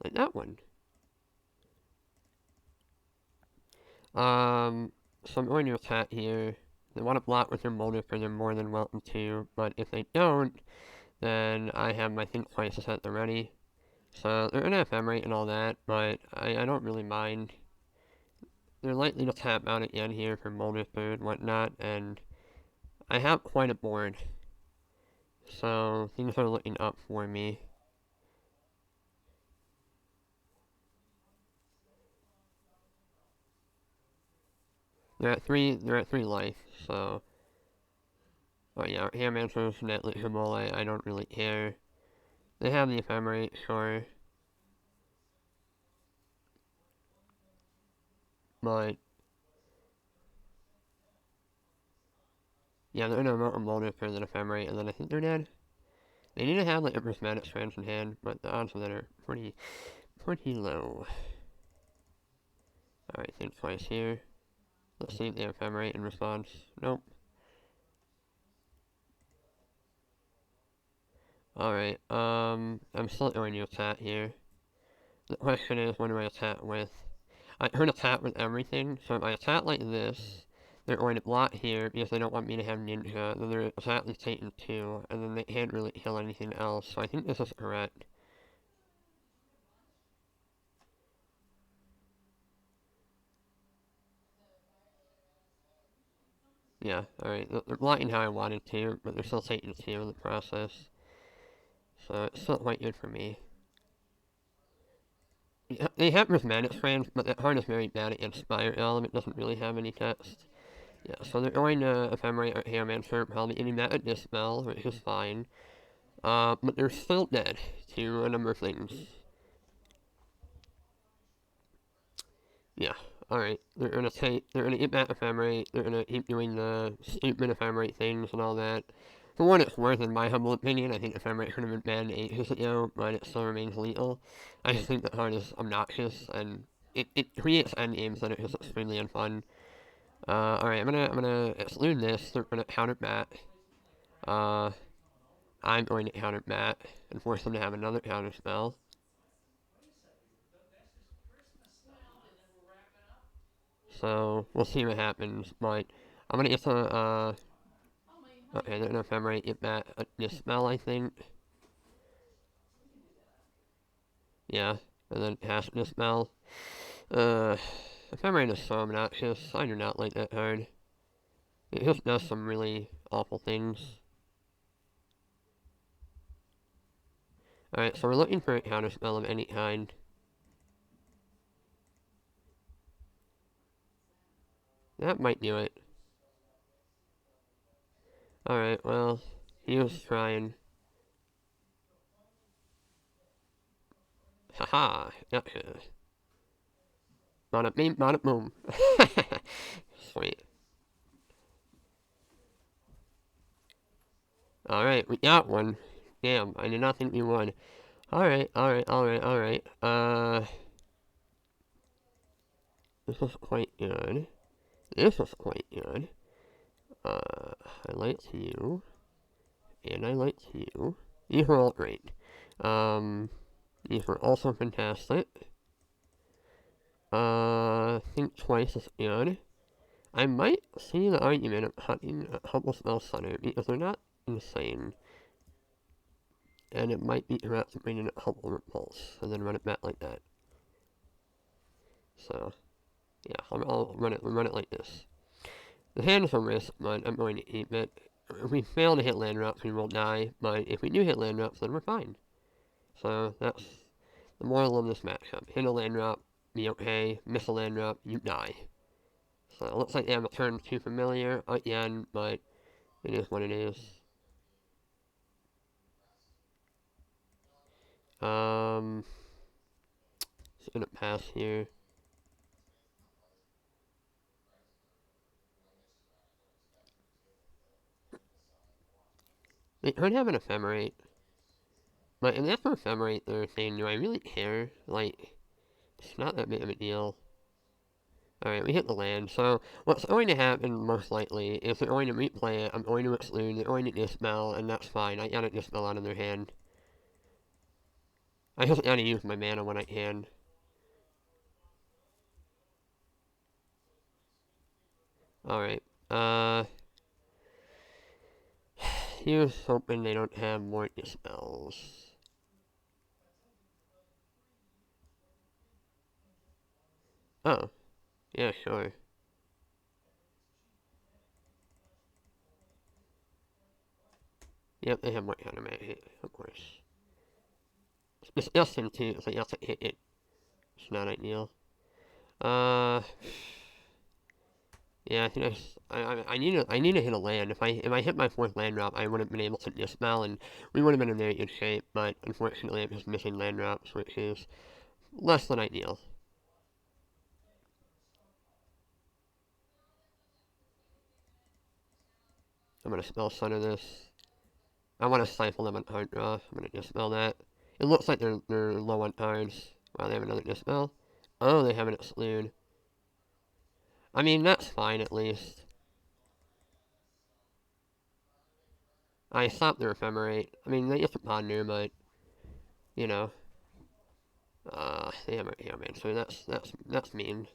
Like that one. So I'm going to attack here. They want to block with their Moldifer, they're more than welcome to, but if they don't, then I have my think twice at the ready. So they're gonna ephemerate and all that, but I don't really mind. They're likely to tap out again here for molded food and whatnot, and I have quite a board, so things are looking up for me. They're at three life, so oh yeah, Hammancers, Netlit, Himole, I don't really care. They have the ephemerate, sure. But yeah, they're gonna a molded for the ephemerate, and then I think they're dead. They need to have like a prismatic strands in hand, but the odds of that are pretty low. Alright, think twice here. Let's see if they ephemerate in response. Nope. Alright, I'm still going to attack here. The question is, what do I attack with? I heard attack with everything, so if I attack like this, they're going to block here because they don't want me to have ninja, then their attack is taken 2, and then they can't really kill anything else, so I think this is correct. Yeah, alright, they're blocking how I wanted to, but they're still taking 2 in the process, so it's still quite good for me. They have prismatic strands, but that card is very bad against Fire Element, doesn't really have any text. Yeah, so they're going to Ephemerate or Hammancer, probably getting that at Dispel, which is fine. But they're still dead to a number of things. Yeah, alright. They're gonna get that Ephemerate, they're gonna keep doing the stupid Ephemerate things and all that. For what it's worth, in my humble opinion, I think Ephemerate should have been banned ages ago, but it still remains lethal. I just think the card is obnoxious, and it creates endgames that are just extremely unfun. Alright, I'm gonna exclude this, they're gonna counter Bat. Uh, I'm going to counter Bat and force them to have another counter spell. So, we'll see what happens, but I'm gonna get some, okay, they're gonna ephemerate, get that, this spell, I think. Yeah, and then cast this spell. Ephemerate is so obnoxious, I do not like that card. It just does some really awful things. Alright, so we're looking for a counter spell of any kind. That might do it. Alright, well, he was trying. Haha, gotcha. Bada beam, bada boom. Sweet. Alright, we got one. Damn, I did not think we would. Alright. This was quite good. This was quite good. I liked you. And I liked you. These were all great. These were also fantastic. Think twice is good. I might see the argument of cutting a couple spell center because they're not insane. And it might be correct to bring in a couple repulse and then run it back like that. So, yeah, I'll run it like this. The hand is a risk, but I'm going to keep it. If we fail to hit land drops, we will die, but if we do hit land drops, then we're fine. So that's the moral of this matchup. Hit a land drop, be okay. Miss a land drop, you die. So it looks like they have a turn 2 familiar again, but it is what it is. Just gonna pass here. They could have an ephemerate. But if that's for ephemerate, they're saying, do I really care? Like, it's not that big of a deal. Alright, we hit the land. So, what's going to happen, most likely, is they're going to replay it, I'm going to exclude, they're going to dispel, and that's fine. I gotta dispel out of their hand. I just gotta use my mana when I can. Alright, here's hoping they don't have more dispels. Oh, yeah, sure. Yep, they have what kind of hit, of course. It's Justin too, so you have to hit it. It's not ideal. Uh, yeah, I think I need to hit a land. If I hit my fourth land drop, I would have been able to dispel, and we would have been in very good shape. But unfortunately, I'm just missing land drops, which is less than ideal. I'm gonna spell Sunder this. I want to stifle them on card draw. I'm gonna dispel that. It looks like they're low on cards. Wow, they have another dispel. Oh, they have an exclude. I mean, that's fine at least. I stopped their ephemerate. I mean, they get to ponder, but you know, they have a man, so that's mean.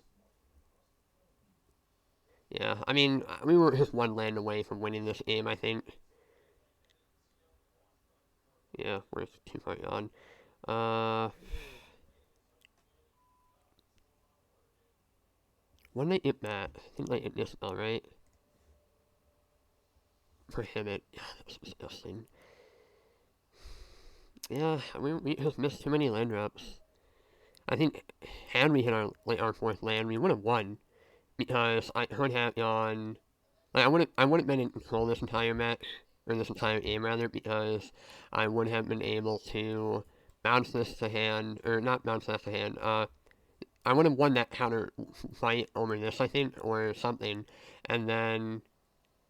Yeah, I mean, we were just one land away from winning this game, I think. Yeah, we're too far gone. Uh, when they hit that, I think they hit this spell, right? Prohibit. Yeah, that was disgusting. Yeah, we just missed too many land drops. I think had we hit our fourth land, we would have won because I could have gone. Like I wouldn't been in control this entire match or this entire game rather because I would have been able to bounce this to hand or not bounce that to hand. I would have won that counter fight over this I think or something, and then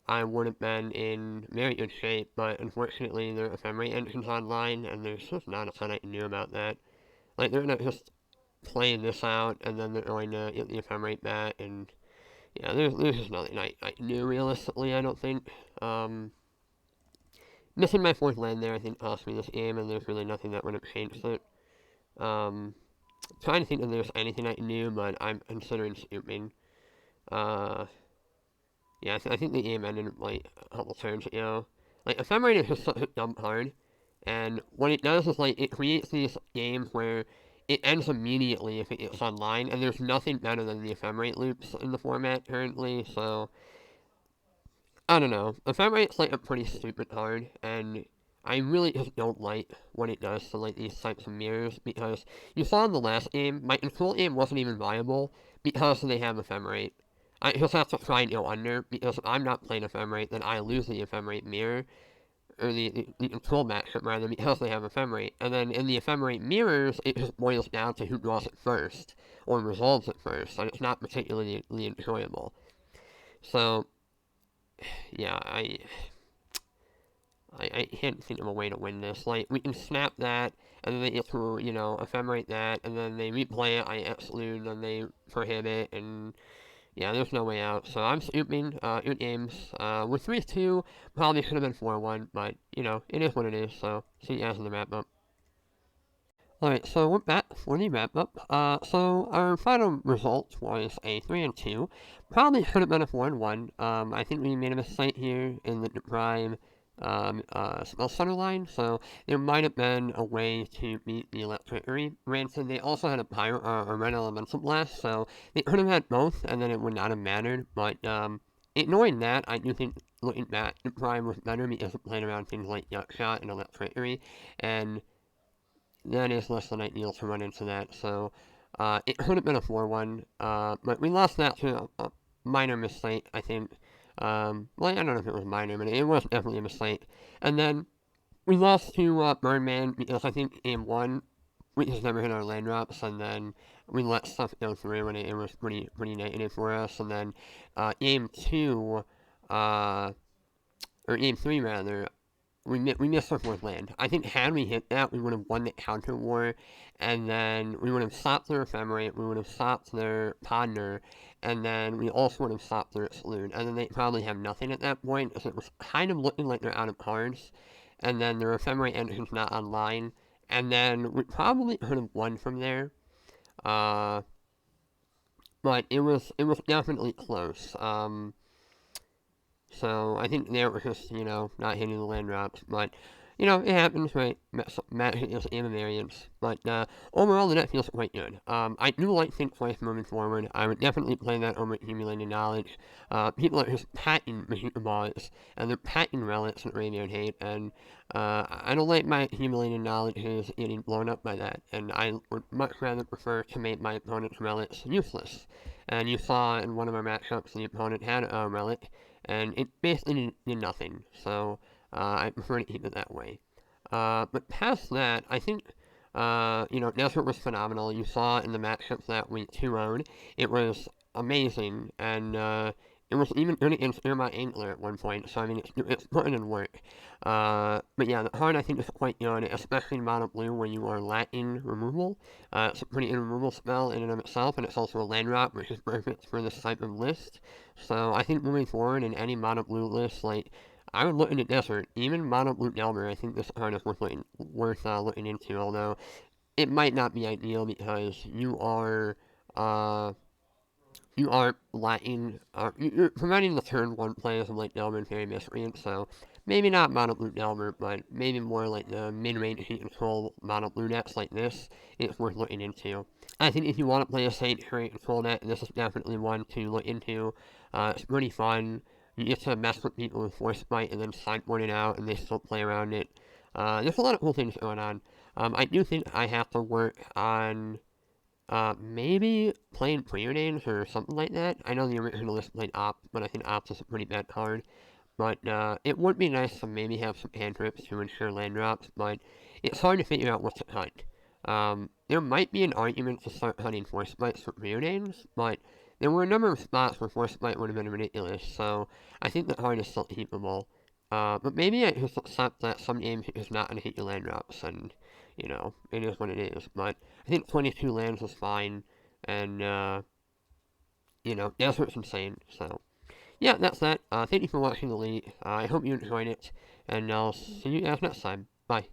I would have been in very good shape. But unfortunately, their ephemerate engine's online, and there's just not a ton I can do about that. Like they're gonna just play this out, and then they're going to get the ephemerate back, and yeah, there's just nothing I can do realistically. I don't think. Missing my fourth land there, I think, cost me this game, and there's really nothing that would have changed it. Trying to think if there's anything I can do, but I'm considering scooping. Uh, yeah, I think the game ended like a couple turns ago. Like Ephemerate is just such a dumb card, and what it does is like it creates these games where it ends immediately if it gets online, and there's nothing better than the Ephemerate loops in the format currently. So I don't know. Ephemerate's like a pretty stupid card, and I really just don't like what it does to like these types of mirrors because you saw in the last game, my control game wasn't even viable because they have Ephemerate. I just have to try and go under because if I'm not playing Ephemerate, then I lose the Ephemerate mirror or the control matchup rather because they have Ephemerate. And then in the Ephemerate mirrors, it just boils down to who draws it first or resolves it first, and it's not particularly enjoyable. So yeah, I can't think of a way to win this. Like, we can snap that, and then they get to, ephemerate that, and then they replay it, I exclude, and they prohibit, and yeah, there's no way out. So I'm scooping, good games. With 3-2, probably should have been 4-1, but, it is what it is, so see you guys in the wrap up. Alright, so we're back for the wrap up. So our final result was a 3-2. Probably should have been a 4-1. I think we made a mistake here in the prime spell center line, so there might have been a way to beat the electric Ransom. They also had a red elemental blast, so they could have had both, and then it would not have mattered. But ignoring that, I do think looking back, the prime was better because it played around things like gut shot and electric and that is less than ideal to run into that. So it could have been a 4-1, but we lost that to a minor mistake, I think. Well, I don't know if it was minor, but it was definitely a mistake. And then we lost to Birdman because I think game 1, we just never hit our land drops, and then we let stuff go through, and it was pretty negative for us. And then game 2, or game 3 rather, we missed our fourth land. I think had we hit that, we would have won the counter war, and then we would have stopped their ephemerate, we would have stopped their ponder, and then we also would have stopped their exclude, and then they probably have nothing at that point, because it was kind of looking like they're out of cards, and then their ephemerate engine's not online, and then we probably could have won from there, uh, but it was definitely close. So I think there was just, not hitting the land drops. But, it happens, right? Matt is aim variance, but overall the deck feels quite good. I do like Think Twice moving forward. I would definitely play that over accumulated knowledge. People are just packing Machine Balls, and they're packing relics that Radiant hate, and I don't like my accumulated knowledge is getting blown up by that, and I would much rather prefer to make my opponent's relics useless. And you saw in one of our matchups the opponent had a relic, and it basically did nothing. So I prefer to keep it that way. But past that, I think, Desert was phenomenal. You saw in the matchups that we 2-0'd, it was amazing, and it was even good against Irma Angler at one point, so I mean, it's putting in work. But yeah, the card I think is quite good, especially in mono blue where you are lacking removal. It's a pretty good removal spell in and of itself, and it's also a land drop, which is perfect for this type of list. So I think moving forward in any mono blue list, like, I would look into Desert, even mono blue Delver. I think this card is worth looking into, although it might not be ideal because uh, you are lacking, you're preventing the turn one plays of like Delver and Fairy Miscreant, so maybe not mono blue Delver, but maybe more like the mid-range heat control mono blue decks like this, it's worth looking into. I think if you want to play a Sanctuary control deck, this is definitely one to look into. It's pretty fun. You get to mess with people with Force Bite and then sideboard it out, and they still play around it. There's a lot of cool things going on. I do think I have to work on maybe playing preordains or something like that. I know the original list played Opt, but I think Opt is a pretty bad card. But it would be nice to maybe have some cantrips to ensure land drops, but it's hard to figure out what to hunt. There might be an argument to start hunting Force Bites for preordains, but there were a number of spots where Force Bite would have been ridiculous, so I think the card is still keepable. But maybe I just accept that some games is not going to hit your land drops, and, it is what it is. But I think 22 lands is fine, and, Desert's insane, so. Yeah, that's that. Thank you for watching the league. I hope you enjoyed it, and I'll see you guys next time. Bye.